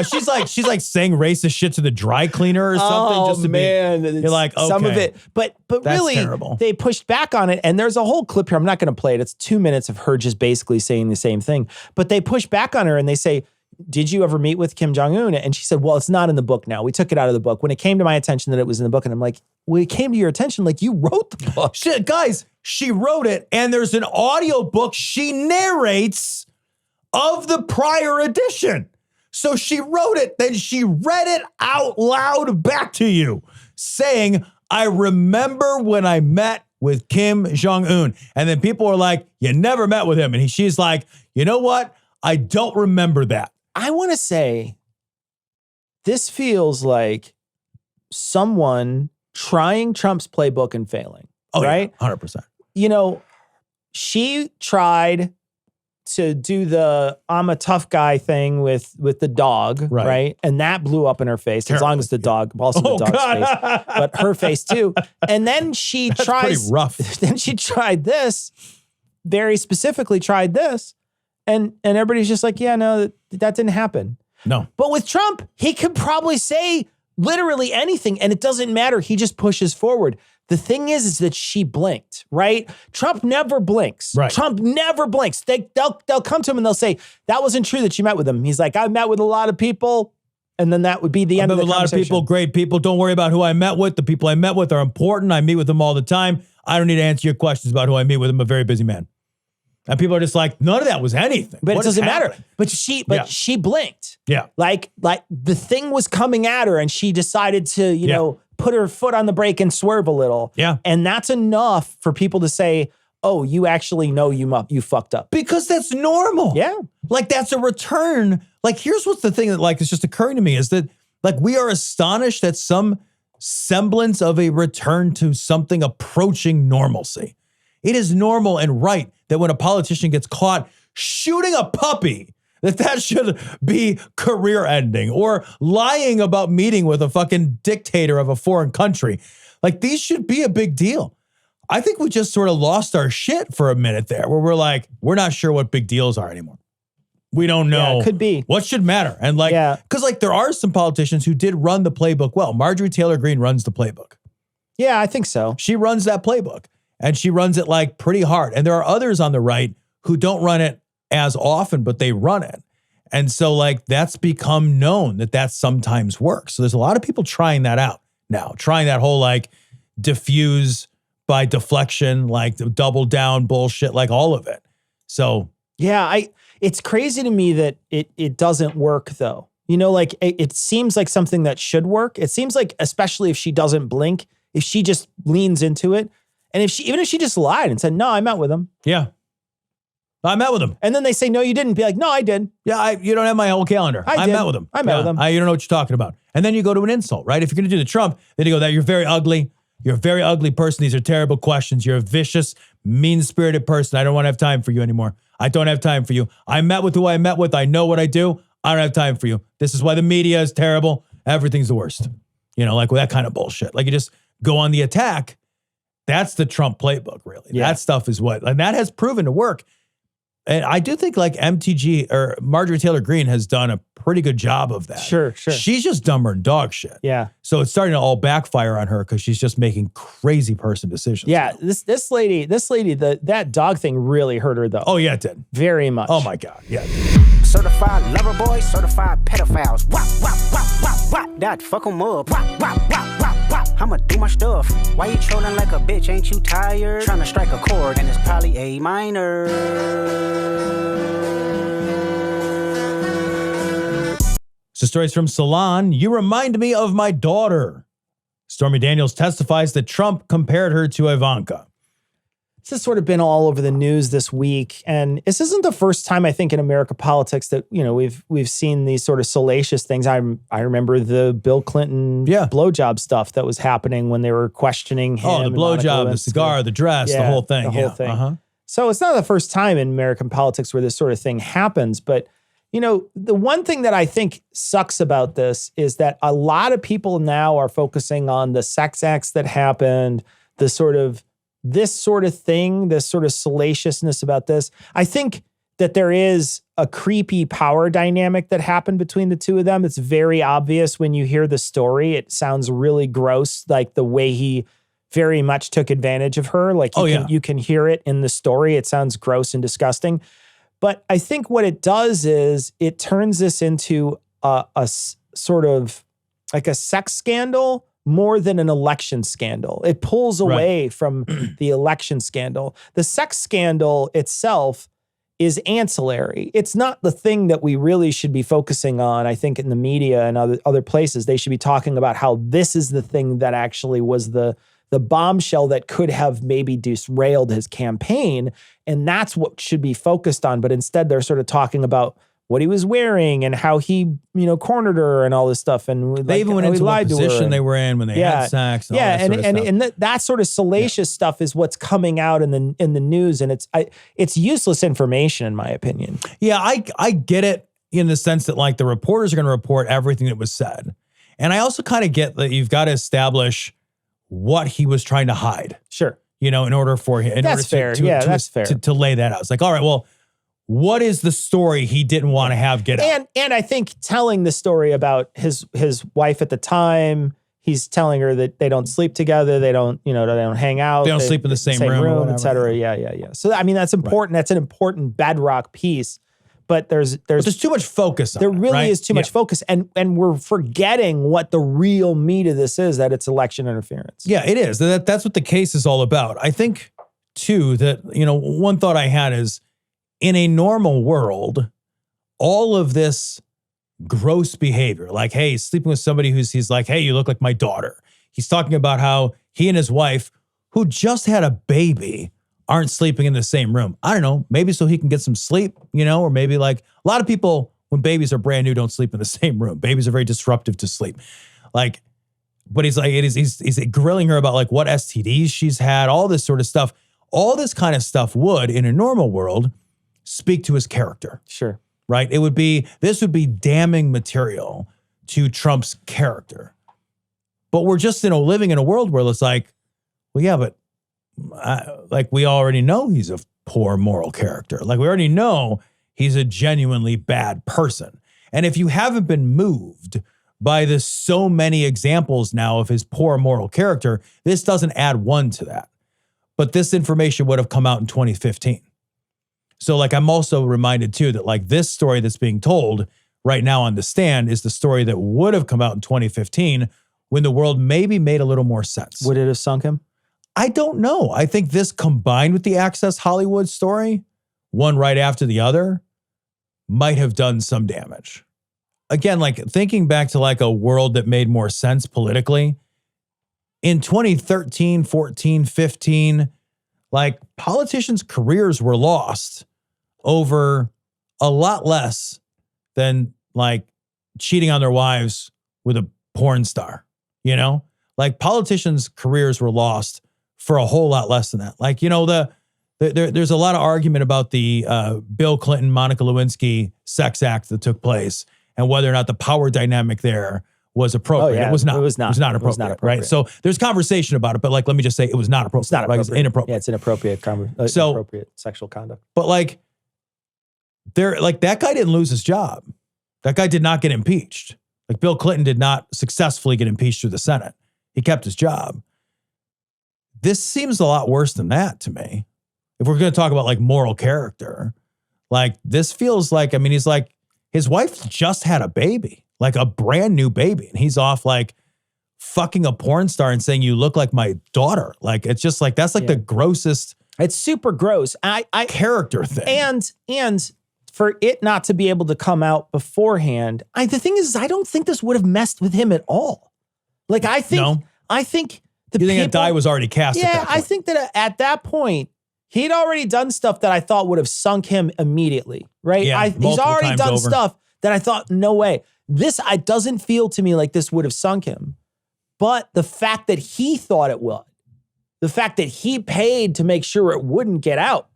She's like saying racist shit to the dry cleaner or something. Just to man. Be, you're like, okay. Some of it. But that's really, terrible. They pushed back on it. And there's a whole clip here. I'm not going to play it. It's 2 minutes of her just basically saying the same thing. But they push back on her and they say, did you ever meet with Kim Jong-un? And she said, well, it's not in the book now. We took it out of the book. When it came to my attention that it was in the book, and I'm like, when it came to your attention, like, you wrote the book. Shit, guys, she wrote it, and there's an audio book she narrates of the prior edition. So she wrote it, then she read it out loud back to you, saying, I remember when I met with Kim Jong-un. And then people are like, you never met with him. And she's like, you know what? I don't remember that. I want to say this feels like someone trying Trump's playbook and failing. Oh, right? Yeah, 100%. You know, she tried to do the I'm a tough guy thing with the dog, right? And that blew up in her face. Terribly. As long as the dog, also the dog's face, but her face too. And then she tries. Pretty rough. Then she tried this, very specifically tried this, and everybody's just like, yeah, no, that didn't happen. No. But with Trump, he could probably say literally anything, and it doesn't matter. He just pushes forward. The thing is that she blinked, right? Trump never blinks. Right. Trump never blinks. They'll come to him and they'll say, that wasn't true that you met with him. He's like, I met with a lot of people. And then that would be the end of the conversation. A lot of people, great people. Don't worry about who I met with. The people I met with are important. I meet with them all the time. I don't need to answer your questions about who I meet with. I'm a very busy man. And people are just like, none of that was anything. But it doesn't matter. But she blinked. Yeah. Like the thing was coming at her and she decided to, you know, put her foot on the brake and swerve a little. Yeah. And that's enough for people to say, oh, you actually know you fucked up. Because that's normal. Yeah. Like that's a return. Like here's what's the thing that like is just occurring to me is that like we are astonished at some semblance of a return to something approaching normalcy. It is normal and right that when a politician gets caught shooting a puppy, that should be career ending, or lying about meeting with a fucking dictator of a foreign country. Like these should be a big deal. I think we just sort of lost our shit for a minute there where we're like, we're not sure what big deals are anymore. We don't know. Yeah, it could be. What should matter? And like, because like there are some politicians who did run the playbook well. Marjorie Taylor Greene runs the playbook. Yeah, I think so. She runs that playbook and she runs it like pretty hard. And there are others on the right who don't run it as often, but they run it. And so like that's become known that sometimes works. So there's a lot of people trying that out now, trying that whole like diffuse by deflection, like the double down bullshit, like all of it. So yeah, it's crazy to me that it doesn't work though. You know, like it seems like something that should work. It seems like, especially if she doesn't blink, if she just leans into it, and even if she just lied and said, no, I met with him. Yeah. I met with him. And then they say, no, you didn't. Be like, no, I did. Yeah, you don't have my whole calendar. I met with him. I met with him. You don't know what you're talking about. And then you go to an insult, right? If you're going to do the Trump, then you go, that you're very ugly. You're a very ugly person. These are terrible questions. You're a vicious, mean-spirited person. I don't want to have time for you anymore. I don't have time for you. I met with who I met with. I know what I do. I don't have time for you. This is why the media is terrible. Everything's the worst. You know, like with that kind of bullshit. Like you just go on the attack. That's the Trump playbook, really. Yeah. That stuff is what, and that has proven to work. And I do think like MTG or Marjorie Taylor Greene has done a pretty good job of that. Sure. She's just dumber than dog shit. Yeah. So it's starting to all backfire on her because she's just making crazy person decisions. Yeah. This lady, that dog thing really hurt her though. Oh yeah, it did. Very much. Oh my God. Yeah. Certified lover boy, certified pedophiles. Wop, wop, wop, wop, wop. That fuck 'em up. Wop, wop, wop, wop, wop. I'ma do my stuff. Why you trolling like a bitch? Ain't you tired? Trying to strike a chord and it's probably A minor. So stories from Salon. You remind me of my daughter. Stormy Daniels testifies that Trump compared her to Ivanka. This has sort of been all over the news this week, and this isn't the first time I think in American politics that we've seen these sort of salacious things. I remember the Bill Clinton blowjob stuff that was happening when they were questioning him. Oh, the blowjob, the cigar, the dress, the whole thing. The whole thing. Uh-huh. So it's not the first time in American politics where this sort of thing happens, but the one thing that I think sucks about this is that a lot of people now are focusing on the sex acts that happened, this sort of thing, this sort of salaciousness about this. I think that there is a creepy power dynamic that happened between the two of them. It's very obvious when you hear the story. It sounds really gross, like the way he very much took advantage of her. Like you can hear it in the story. It sounds gross and disgusting. But I think what it does is it turns this into a sort of like a sex scandal more than an election scandal. It pulls away from the election scandal. The sex scandal itself is ancillary. It's not the thing that we really should be focusing on, I think, in the media and other places. They should be talking about how this is the thing that actually was the bombshell that could have maybe derailed his campaign. And that's what should be focused on. But instead, they're sort of talking about what he was wearing and how he, cornered her and all this stuff. And they even went into what position they were in when they had sex. And all that sort of stuff. And that sort of salacious stuff is what's coming out in the news, and it's useless information in my opinion. Yeah, I get it in the sense that like the reporters are going to report everything that was said, and I also kind of get that you've got to establish what he was trying to hide. Sure, in order for him. That's fair. That's fair to lay that out. It's like, all right, well, what is the story he didn't want to have get out? And I think telling the story about his wife at the time, he's telling her that they don't sleep together, they don't hang out, they don't sleep in the same room, et cetera. Yeah. So I mean, that's important. Right. That's an important bedrock piece. But there's too much focus on it. There really is too much focus. And we're forgetting what the real meat of this is, that it's election interference. Yeah, it is. That's what the case is all about. I think, too, that, one thought I had is, in a normal world, all of this gross behavior, like, hey, he's sleeping with somebody he's like, hey, you look like my daughter. He's talking about how he and his wife, who just had a baby, aren't sleeping in the same room. I don't know, maybe so he can get some sleep, or maybe like a lot of people when babies are brand new don't sleep in the same room. Babies are very disruptive to sleep. Like, but he's like, he's grilling her about like what STDs she's had, all this sort of stuff. All this kind of stuff would, in a normal world, speak to his character. Sure. Right? This would be damning material to Trump's character. But we're just, living in a world where it's like, well, yeah, but we already know he's a poor moral character. Like, we already know he's a genuinely bad person. And if you haven't been moved by the so many examples now of his poor moral character, this doesn't add one to that. But this information would have come out in 2015. So like, I'm also reminded too that like this story that's being told right now on the stand is the story that would have come out in 2015 when the world maybe made a little more sense. Would it have sunk him? I don't know. I think this combined with the Access Hollywood story, one right after the other, might have done some damage. Again, like thinking back to like a world that made more sense politically, in 2013, 14, 15, like politicians' careers were lost over a lot less than like cheating on their wives with a porn star, Like politicians' careers were lost for a whole lot less than that. Like, there's a lot of argument about the Bill Clinton, Monica Lewinsky sex act that took place and whether or not the power dynamic there was appropriate. Oh, yeah. It was not. It was not appropriate, right? So there's conversation about it, but like, let me just say it was not appropriate. It's not appropriate. Like, it's inappropriate. Yeah, it's inappropriate. Inappropriate sexual conduct. But like, that guy didn't lose his job. That guy did not get impeached. Like, Bill Clinton did not successfully get impeached through the Senate. He kept his job. This seems a lot worse than that to me. If we're going to talk about like moral character, like this feels like, he's like, his wife just had a baby, like a brand new baby. And he's off like fucking a porn star and saying, you look like my daughter. Like, it's just like, that's like the grossest. It's super gross. I character thing. And for it not to be able to come out beforehand, the thing is, I don't think this would have messed with him at all. Like, I think you think that die was already cast? Yeah, I think that at that point, he'd already done stuff that I thought would have sunk him immediately, right? Yeah, he's already done stuff that I thought, no way. This doesn't feel to me like this would have sunk him. But the fact that he thought it would, the fact that he paid to make sure it wouldn't get out,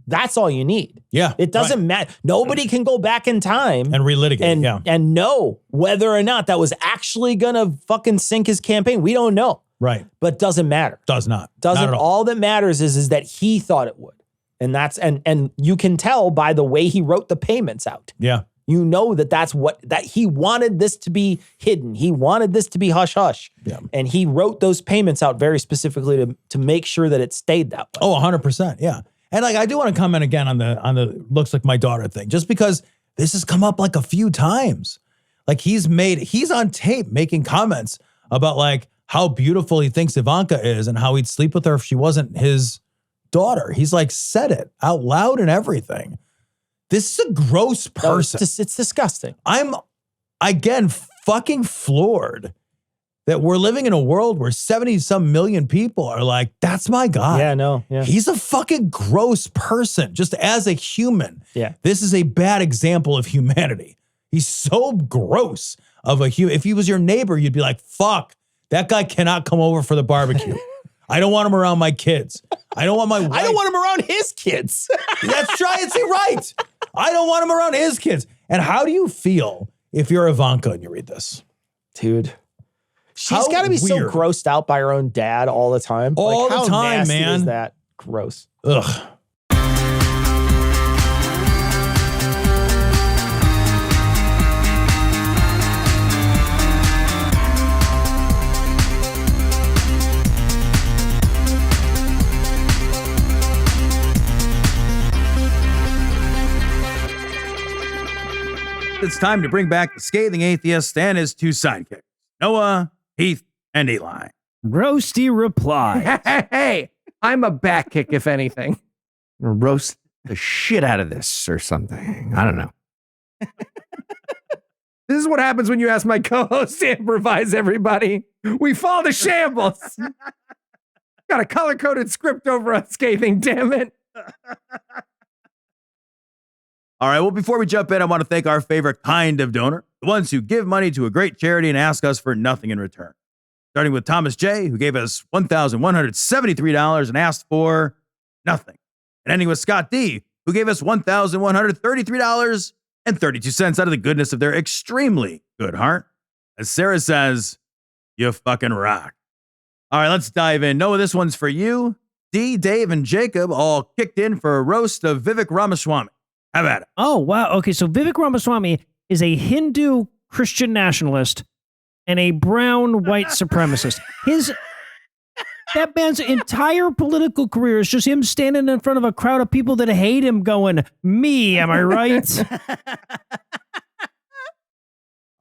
that's all you need. Yeah. It doesn't matter. Nobody can go back in time and relitigate and know whether or not that was actually going to fucking sink his campaign. We don't know. Right. But doesn't matter. Does not. Doesn't. Not at all that matters is that he thought it would. And that's and you can tell by the way he wrote the payments out. Yeah. You know that he wanted this to be hidden. He wanted this to be hush hush. Yeah. And he wrote those payments out very specifically to make sure that it stayed that way. Oh, 100%. Yeah. And like, I do want to comment again on the looks like my daughter thing, just because this has come up like a few times. Like, he's on tape making comments about like how beautiful he thinks Ivanka is and how he'd sleep with her if she wasn't his daughter. He's like said it out loud and everything. This is a gross person. It's disgusting. I'm, again, fucking floored that we're living in a world where 70-some million people are like, that's my guy. Yeah, no. Yeah. He's a fucking gross person, just as a human. Yeah. This is a bad example of humanity. He's so gross of a human. If he was your neighbor, you'd be like, fuck, that guy cannot come over for the barbecue. I don't want him around my kids. I don't want my wife. I don't want him around his kids. That's right. I don't want him around his kids. And how do you feel if you're Ivanka and you read this? Dude. She's got to be so grossed out by her own dad all the time. All the time, how nasty man. Is that gross? Ugh. It's time to bring back the scathing atheist and his two sidekicks, Noah, Heath, and Eli. Roasty reply. Hey, I'm a back kick, if anything. Roast the shit out of this or something. I don't know. This is what happens when you ask my co-host to improvise, everybody. We fall to shambles. Got a color-coded script over on scathing, damn it. All right, well, before we jump in, I want to thank our favorite kind of donor, the ones who give money to a great charity and ask us for nothing in return. Starting with Thomas J., who gave us $1,173 and asked for nothing. And ending with Scott D., who gave us $1,133.32 out of the goodness of their extremely good heart. As Sarah says, you fucking rock. All right, let's dive in. Noah, this one's for you. D, Dave, and Jacob all kicked in for a roast of Vivek Ramaswamy. How about it? Oh, wow. Okay, so Vivek Ramaswamy is a Hindu Christian nationalist and a brown white supremacist. That man's entire political career is just him standing in front of a crowd of people that hate him going, me, am I right?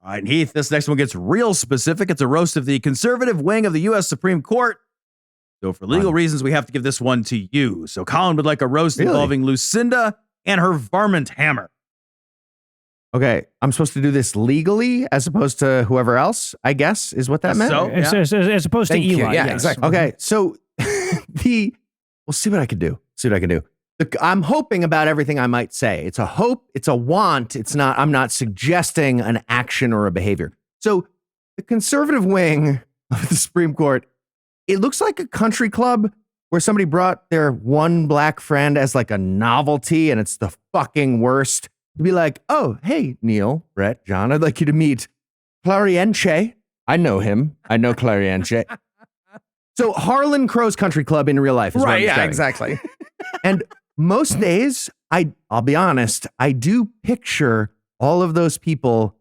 All right, Heath, this next one gets real specific. It's a roast of the conservative wing of the U.S. Supreme Court. So for legal reasons, we have to give this one to you. So Colin would like a roast involving Lucinda and her varmint hammer. Okay, I'm supposed to do this legally as opposed to whoever else, I guess, is what that meant? So, As opposed Thank to you. Eli. Yeah, yes. exactly. Okay, so we'll see what I can do. I'm hoping about everything I might say. It's a hope, it's a want. I'm not suggesting an action or a behavior. So the conservative wing of the Supreme Court, it looks like a country club where somebody brought their one black friend as like a novelty, and it's the fucking worst. To be like, oh, hey, Neil, Brett, John, I'd like you to meet Clarienche. I know him. I know Clarienche. So Harlan Crow's country club in real life is right, what I'm exactly. And most days, I'll be honest, I do picture all of those people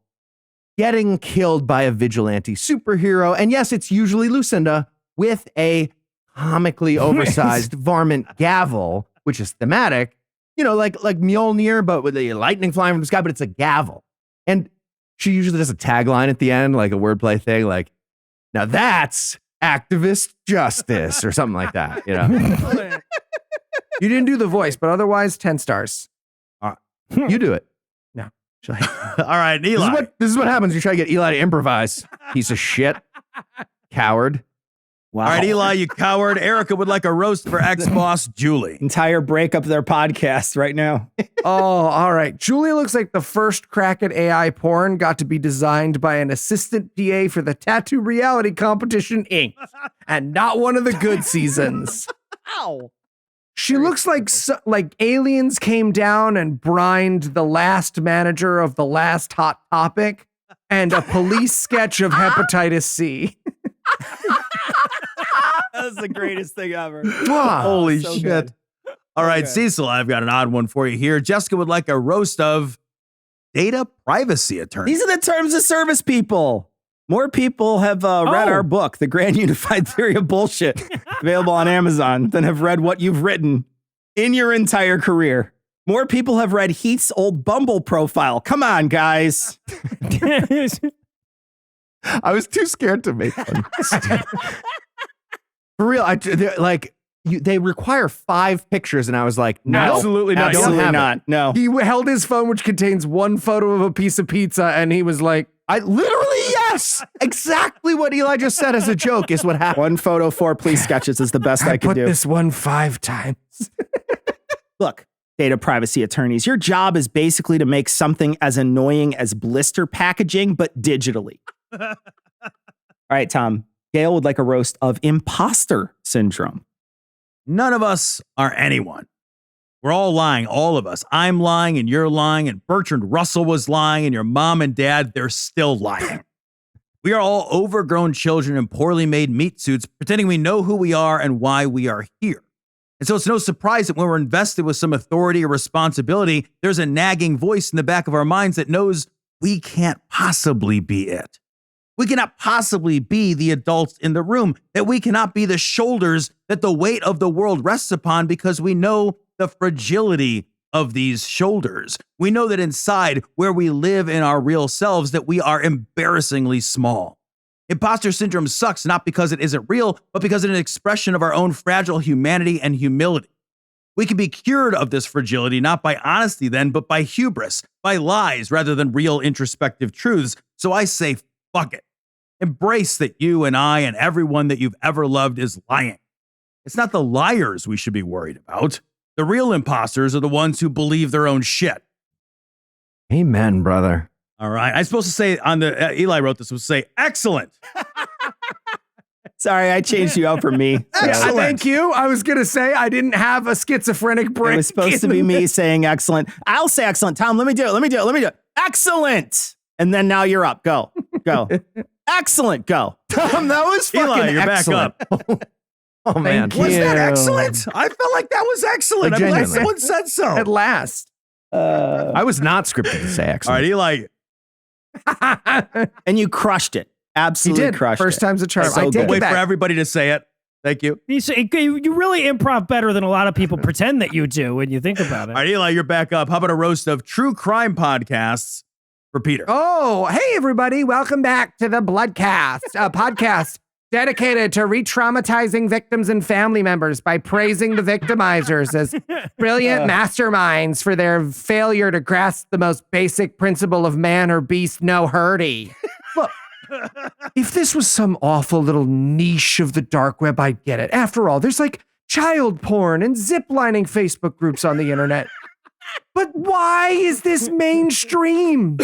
getting killed by a vigilante superhero. And yes, it's usually Lucinda with a comically oversized varmint gavel, which is thematic, you know, like Mjolnir, but with the lightning flying from the sky, but it's a gavel. And she usually does a tagline at the end, like a wordplay thing, like, now that's activist justice or something like that, you know? You didn't do the voice, but otherwise 10 stars. You do it. No. All right, Eli. This is what happens. You try to get Eli to improvise. Piece of shit. Coward. Wow. All right, Eli, you coward. Erica would like a roast for ex-boss Julie. Entire breakup of their podcast right now. Oh, all right. Julie looks like the first crack at AI porn got to be designed by an assistant PA for the Tattoo Reality Competition, Inc. And not one of the good seasons. Ow. She looks like aliens came down and brined the last manager of the last Hot Topic and a police sketch of hepatitis C. That was the greatest thing ever. Holy so shit. good. All right, Okay. Cecil, I've got an odd one for you here. Jessica would like a roast of data privacy attorney. These are the terms of service people. More people have read our book, The Grand Unified Theory of Bullshit, available on Amazon, than have read what you've written in your entire career. More people have read Heath's old Bumble profile. Come on, guys. I was too scared to make one. For real, they require 5 pictures, and I was like, no, Absolutely not. Absolutely not. No. He held his phone, which contains one photo of a piece of pizza, and he was like, I literally, Yes, exactly what Eli just said as a joke is what happened. One photo, 4 police sketches is the best I could put do. this one 5 times. Look, data privacy attorneys, your job is basically to make something as annoying as blister packaging, but digitally. All right, Tom. Gail would like a roast of imposter syndrome. None of us are anyone. We're all lying, all of us. I'm lying and you're lying, and Bertrand Russell was lying, and your mom and dad, they're still lying. We are all overgrown children in poorly made meat suits, pretending we know who we are and why we are here. And so it's no surprise that when we're invested with some authority or responsibility, there's a nagging voice in the back of our minds that knows we can't possibly be it. We cannot possibly be the adults in the room, that we cannot be the shoulders that the weight of the world rests upon, because we know the fragility of these shoulders. We know that inside, where we live in our real selves, that we are embarrassingly small. Imposter syndrome sucks not because it isn't real, but because it's an expression of our own fragile humanity and humility. We can be cured of this fragility not by honesty then, but by hubris, by lies rather than real introspective truths. So I say, fuck it. Embrace that you and I and everyone that you've ever loved is lying. It's not the liars we should be worried about. The real imposters are the ones who believe their own shit. Amen, brother. All right. I'm supposed to say on the, Eli wrote this, was say, excellent. Sorry, I changed you out for me. Yeah, thank you. I was going to say I didn't have a schizophrenic brain. It was supposed to be me saying excellent. I'll say excellent. Tom, let me do it. Excellent. And then now you're up. Go. Excellent. Go. Tom, that was fucking Eli, you're excellent. back up. Oh, man. Was that excellent? I felt like that was excellent. I'm glad someone said so. At last. I was not scripted to say excellent. All right, Eli. And you crushed it. Absolutely crushed it. First time's a charm. So I take good. it Wait back. for everybody to say it. Thank you. You really improv better than a lot of people pretend that you do when you think about it. All right, Eli, you're back up. How about a roast of true crime podcasts for Peter? Oh, hey, everybody. Welcome back to the Bloodcast, a podcast dedicated to re-traumatizing victims and family members by praising the victimizers as brilliant masterminds for their failure to grasp the most basic principle of man or beast no hurdy. Look, if this was some awful little niche of the dark web, I'd get it. After all, there's like child porn and ziplining Facebook groups on the internet. But why is this mainstream?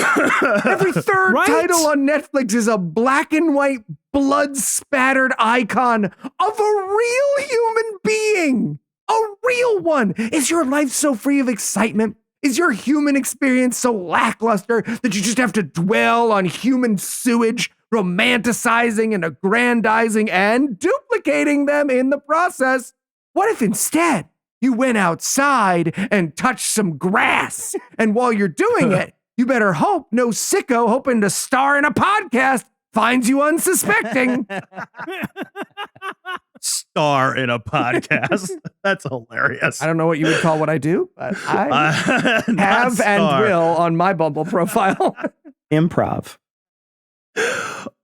Every third title on Netflix is a black and white, blood-spattered icon of a real human being. A real one. Is your life so free of excitement? Is your human experience so lackluster that you just have to dwell on human sewage, romanticizing and aggrandizing and duplicating them in the process? What if instead you went outside and touched some grass? And while you're doing it, you better hope no sicko hoping to star in a podcast finds you unsuspecting. Star in a podcast. That's hilarious. I don't know what you would call what I do, but I have and will on my Bumble profile. Improv.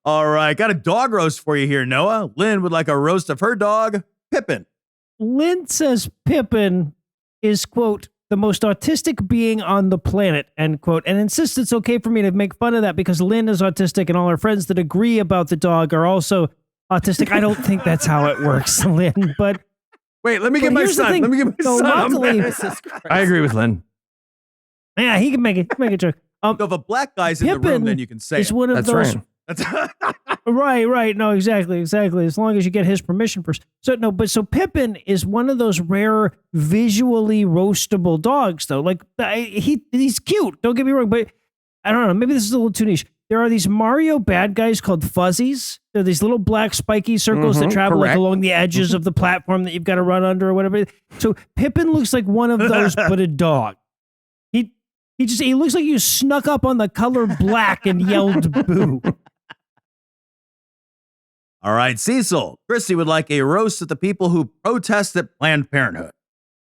All right. Got a dog roast for you here, Noah. Lynn would like a roast of her dog, Pippin. Lynn says Pippin is, quote, the most autistic being on the planet, end quote, and insists it's okay for me to make fun of that because Lynn is autistic and all her friends that agree about the dog are also autistic. I don't think that's how it works, Lynn, but... Wait, let me get my son. Let me get my son. Luckily, I agree with Lynn. Yeah, he can make a joke. So if a black guy's in the room, then you can say it's one of That's those... right. Right. No, exactly. As long as you get his permission first. So Pippin is one of those rare visually roastable dogs, though. Like he's cute. Don't get me wrong, but I don't know. Maybe this is a little too niche. There are these Mario bad guys called fuzzies. They're these little black spiky circles that travel like along the edges of the platform that you've got to run under or whatever. So Pippin looks like one of those, but a dog. He looks like you snuck up on the color black and yelled boo. All right, Cecil. Kristi would like a roast of the people who protest at Planned Parenthood.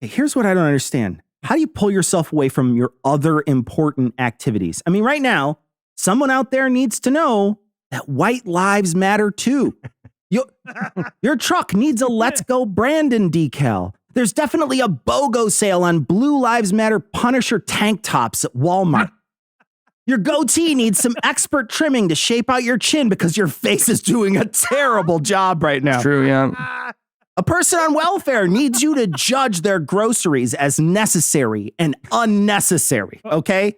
Here's what I don't understand. How do you pull yourself away from your other important activities? I mean, right now, someone out there needs to know that white lives matter too. Your truck needs a Let's Go Brandon decal. There's definitely a BOGO sale on Blue Lives Matter Punisher tank tops at Walmart. Your goatee needs some expert trimming to shape out your chin because your face is doing a terrible job right now. True, yeah. A person on welfare needs you to judge their groceries as necessary and unnecessary, okay?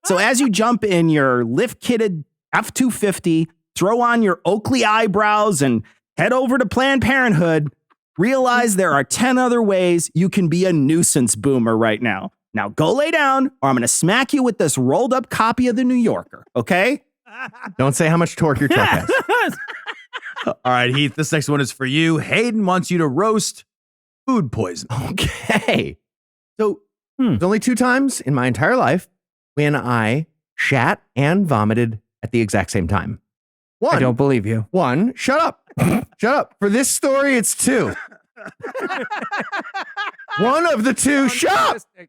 So as you jump in your lift-kitted F-250, throw on your Oakley eyebrows and head over to Planned Parenthood, realize there are 10 other ways you can be a nuisance boomer right now. Now go lay down or I'm going to smack you with this rolled up copy of the New Yorker, okay? Don't say how much torque your truck has. All right, Heath, this next one is for you. Hayden wants you to roast food poisoning. Okay. So there's only 2 times in my entire life when I shat and vomited at the exact same time. One. I don't believe you. One. Shut up. Shut up. For this story, it's 2. One of the 2. Shut up.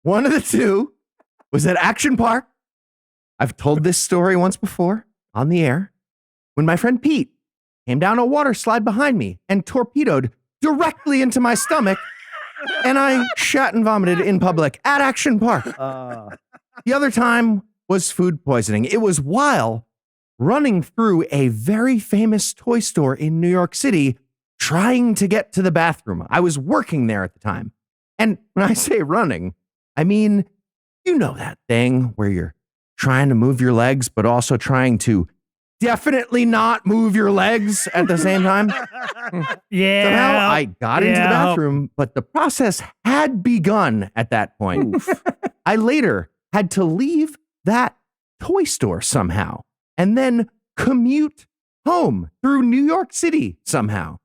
One of the 2 was at Action Park. I've told this story once before on the air when my friend Pete came down a water slide behind me and torpedoed directly into my stomach, and I shat and vomited in public at Action Park. The other time was food poisoning. It was while running through a very famous toy store in New York City trying to get to the bathroom. I was working there at the time. And when I say running, I mean, you know that thing where you're trying to move your legs, but also trying to definitely not move your legs at the same time. Yeah. Somehow I got into the bathroom, but the process had begun at that point. I later had to leave that toy store somehow and then commute home through New York City somehow.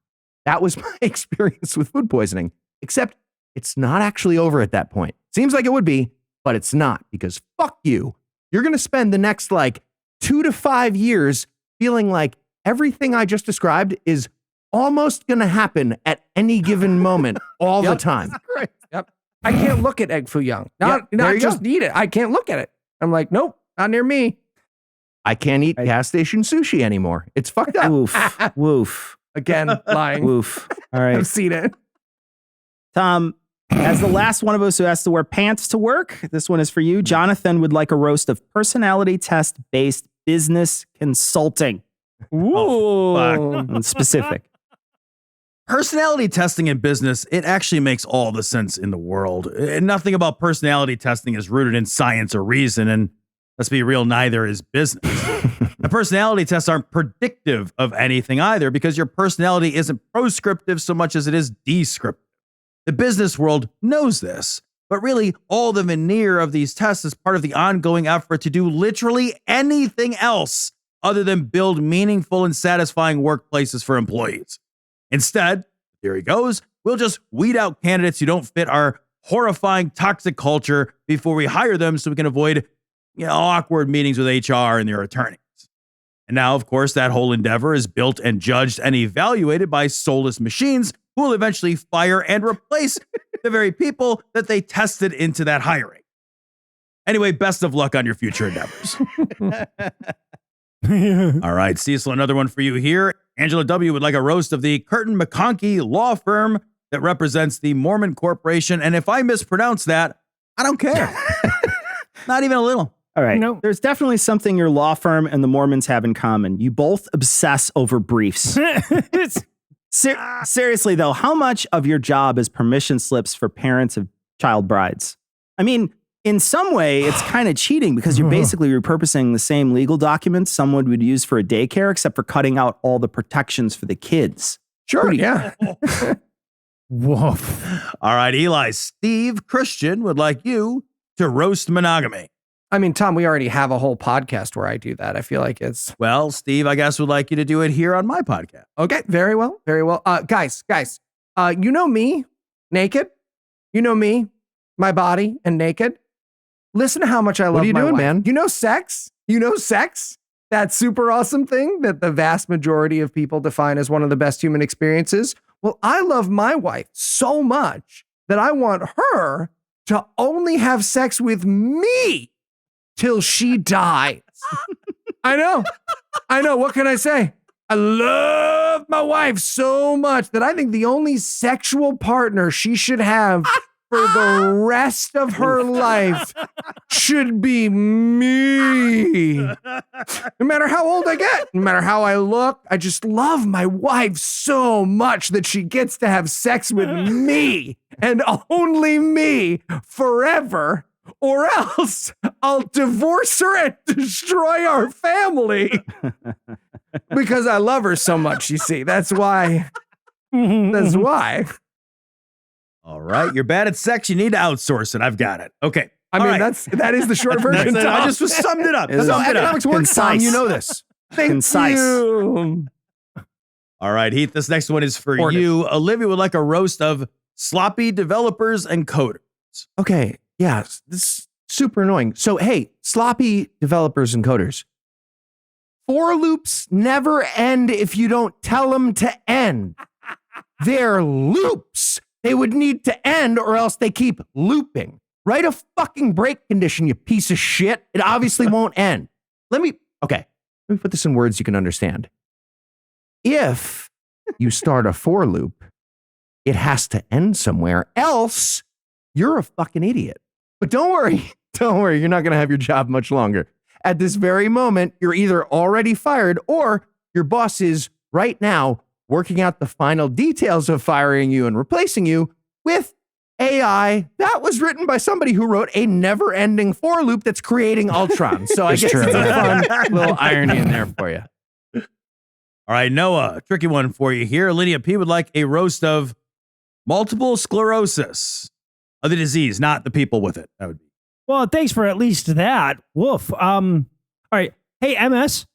That was my experience with food poisoning, except it's not actually over at that point. Seems like it would be, but it's not, because fuck you. You're going to spend the next 2 to 5 years feeling like everything I just described is almost going to happen at any given moment all the time. Great. Yep. I can't look at egg foo young. Not just eat it. I can't look at it. I'm like, nope, not near me. I can't eat gas station sushi anymore. It's fucked up. Woof. Woof. Again, lying. Woof. All right. I've seen it. Tom, as the last one of us who has to wear pants to work, this one is for you. Jonathan would like a roast of personality test-based business consulting. Ooh. Specific. Personality testing in business, it actually makes all the sense in the world. Nothing about personality testing is rooted in science or reason, and let's be real, neither is business. The personality tests aren't predictive of anything either, because your personality isn't proscriptive so much as it is descriptive. The business world knows this, but really all the veneer of these tests is part of the ongoing effort to do literally anything else other than build meaningful and satisfying workplaces for employees. Instead, here he goes, we'll just weed out candidates who don't fit our horrifying toxic culture before we hire them so we can avoid awkward meetings with HR and their attorneys. And now, of course, that whole endeavor is built and judged and evaluated by soulless machines who will eventually fire and replace the very people that they tested into that hiring. Anyway, best of luck on your future endeavors. All right, Cecil, another one for you here. Angela W. would like a roast of the Curtin McConkie law firm that represents the Mormon Corporation. And if I mispronounce that, I don't care. Not even a little. All right. No. There's definitely something your law firm and the Mormons have in common. You both obsess over briefs. Seriously, though, how much of your job is permission slips for parents of child brides? I mean, in some way, it's kind of cheating because you're basically repurposing the same legal documents someone would use for a daycare, except for cutting out all the protections for the kids. Sure, yeah. Woof. All right, Eli. Steve Christian would like you to roast monogamy. I mean, Tom, we already have a whole podcast where I do that. I feel like it's... Well, Steve, I guess would like you to do it here on my podcast. Okay, very well, very well. Guys, you know me, naked. You know me, my body, and naked. Listen to how much I love my wife. What are you doing, man? You know sex? You know sex? That super awesome thing that the vast majority of people define as one of the best human experiences? Well, I love my wife so much that I want her to only have sex with me till she dies. I know. What can I say? I love my wife so much that I think the only sexual partner she should have for the rest of her life should be me. No matter how old I get, no matter how I look, I just love my wife so much that she gets to have sex with me and only me forever, or else I'll divorce her and destroy our family. Because I love her so much, you see. That's why. That's why. All right. You're bad at sex. You need to outsource it. I've got it. Okay. I mean, that is the short version. I just summed it up. That's how economics works, Tom. You know this. Concise. You. All right, Heath, this next one is for you. Olivia would like a roast of sloppy developers and coders. Okay. Yeah. This is super annoying. So, hey, sloppy developers and coders. For loops never end if you don't tell them to end. They're loops. They would need to end or else they keep looping. Write a fucking break condition, you piece of shit. It obviously won't end. Let me put this in words you can understand. If you start a for loop, it has to end somewhere, else you're a fucking idiot. But don't worry, you're not going to have your job much longer. At this very moment, you're either already fired or your boss is right now working out the final details of firing you and replacing you with AI that was written by somebody who wrote a never-ending for loop that's creating Ultron. So I guess it's a fun little irony in there for you. All right, Noah, tricky one for you here. Lydia P would like a roast of multiple sclerosis, of the disease, not the people with it. That would be. Well, thanks for at least that. Woof. All right. Hey, MS,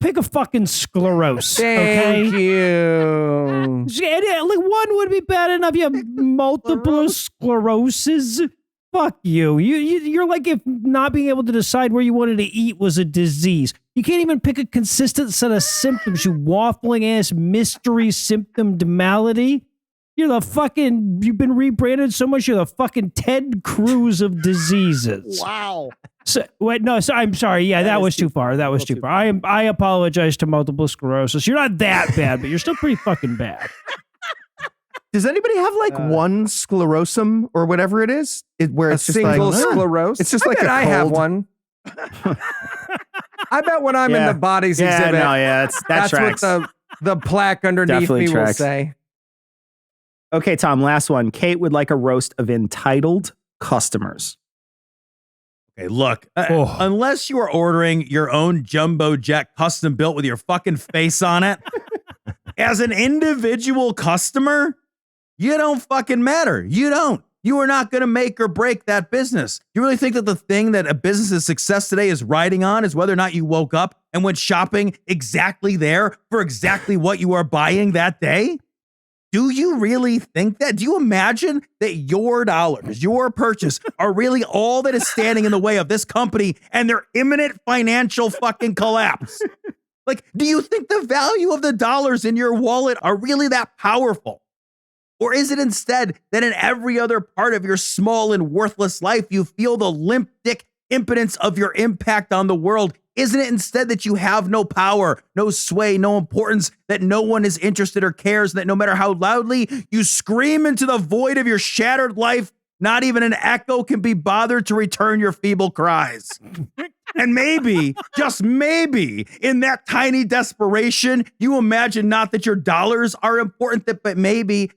pick a fucking sclerose. Thank you. Like one would be bad enough. You have multiple sclerosis. Fuck you. You're like if not being able to decide where you wanted to eat was a disease. You can't even pick a consistent set of symptoms, you waffling ass mystery symptom malady. You're the fucking, you've been rebranded so much, you're the fucking Ted Cruz of diseases. Wow. So, wait, no, so I'm sorry. Yeah, that was too far. That was too far. I apologize to multiple sclerosis. You're not that bad, but you're still pretty fucking bad. Does anybody have like one sclerosum or whatever it is? Where it's just single like, sclerose? It's just like I have one. I bet when I'm in the bodies exhibit, that's tracks. what the plaque underneath Definitely me tracks. will say. Okay, Tom, last one. Kate would like a roast of entitled customers. Okay, look, unless you are ordering your own jumbo jet custom built with your fucking face on it, as an individual customer, you don't fucking matter. You don't. You are not going to make or break that business. You really think that the thing that a business's success today is riding on is whether or not you woke up and went shopping exactly there for exactly what you are buying that day? Do you really think that? Do you imagine that your dollars, your purchase, are really all that is standing in the way of this company and their imminent financial fucking collapse? Like, do you think the value of the dollars in your wallet are really that powerful? Or is it instead that in every other part of your small and worthless life, you feel the limp dick impotence of your impact on the world? Isn't it instead that you have no power, no sway, no importance, that no one is interested or cares, that no matter how loudly you scream into the void of your shattered life, not even an echo can be bothered to return your feeble cries? And maybe, just maybe, in that tiny desperation, you imagine not that your dollars are important, but maybe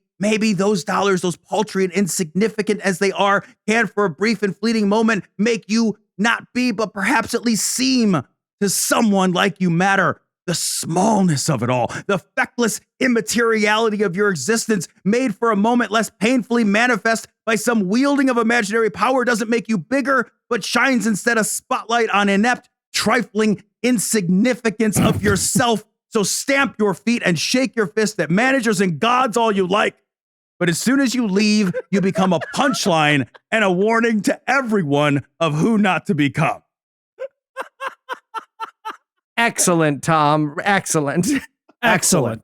those dollars, those paltry and insignificant as they are, can for a brief and fleeting moment make you not be, but perhaps at least seem to someone like you matter. The smallness of it all, the feckless immateriality of your existence, made for a moment less painfully manifest by some wielding of imaginary power, doesn't make you bigger, but shines instead a spotlight on inept, trifling insignificance of yourself. So stamp your feet and shake your fist at managers and gods all you like. But as soon as you leave, you become a punchline and a warning to everyone of who not to become. Excellent, Tom. Excellent. Excellent.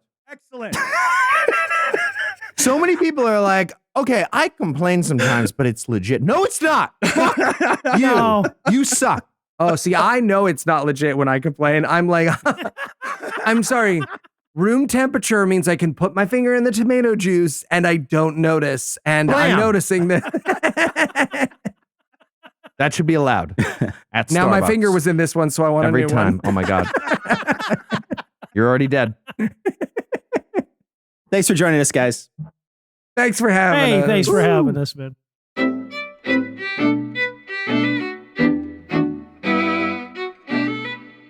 So many people are like, okay, I complain sometimes, but it's legit. No, it's not. You suck. Oh, see, I know it's not legit when I complain. I'm like, I'm sorry. Room temperature means I can put my finger in the tomato juice and I don't notice. And Blam. I'm noticing that. That should be allowed. At Now my Starbucks. finger was in this one, so I want every a new time. one. Oh my God. You're already dead. Thanks for joining us, guys. Thanks for having us. Hey, thanks for having us, man.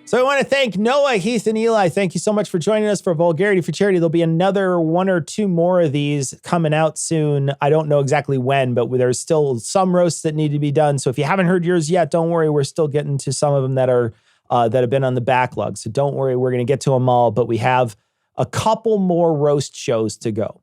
So I want to thank Noah, Heath, and Eli. Thank you so much for joining us for Vulgarity for Charity. There'll be another 1 or 2 more of these coming out soon. I don't know exactly when, but there's still some roasts that need to be done. So if you haven't heard yours yet, don't worry. We're still getting to some of them that are that have been on the backlog. So don't worry. We're going to get to them all, but we have a couple more roast shows to go.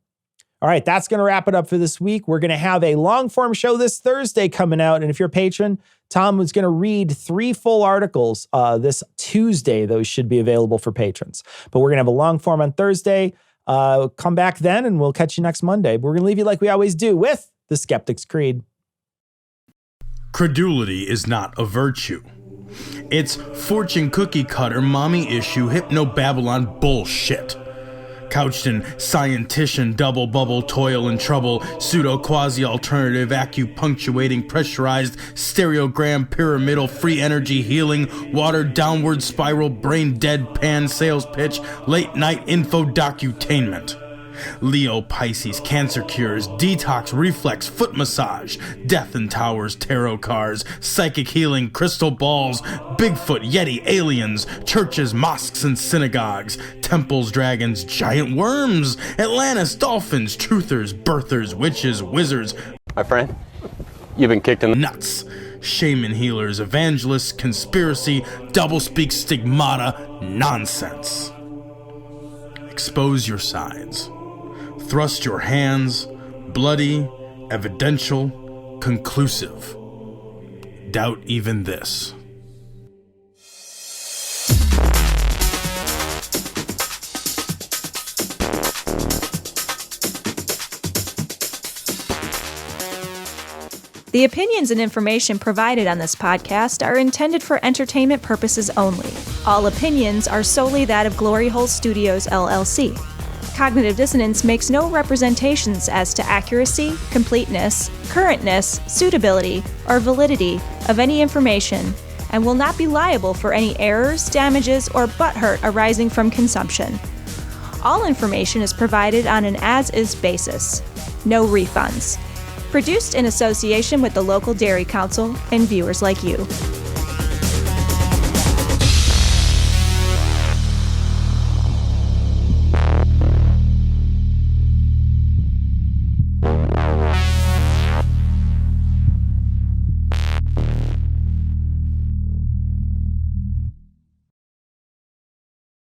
All right, that's going to wrap it up for this week. We're going to have a long-form show this Thursday coming out. And if you're a patron, Tom was going to read 3 full articles this Tuesday. Those should be available for patrons. But we're going to have a long form on Thursday. Come back then, and we'll catch you next Monday. But we're going to leave you like we always do with the Skeptic's Creed. Credulity is not a virtue. It's fortune cookie cutter, mommy issue, hypno-Babylon bullshit. Couched in scientician, double bubble, toil and trouble, pseudo quasi alternative, acupunctuating, pressurized, stereogram, pyramidal, free energy healing, watered downward spiral, brain deadpan sales pitch, late night info docutainment. Leo, Pisces, cancer cures, detox, reflex, foot massage, death in towers, tarot cards, psychic healing, crystal balls, Bigfoot, Yeti, aliens, churches, mosques and synagogues, temples, dragons, giant worms, Atlantis, dolphins, truthers, birthers, witches, wizards. My friend, you've been kicked in the nuts. Shaman healers, evangelists, conspiracy, doublespeak, stigmata, nonsense. Expose your sides. Thrust your hands, bloody, evidential, conclusive. Doubt even this. The opinions and information provided on this podcast are intended for entertainment purposes only. All opinions are solely that of Glory Hole Studios, LLC. Cognitive Dissonance makes no representations as to accuracy, completeness, currentness, suitability, or validity of any information, and will not be liable for any errors, damages, or butthurt arising from consumption. All information is provided on an as-is basis. No refunds. Produced in association with the local Dairy Council and viewers like you.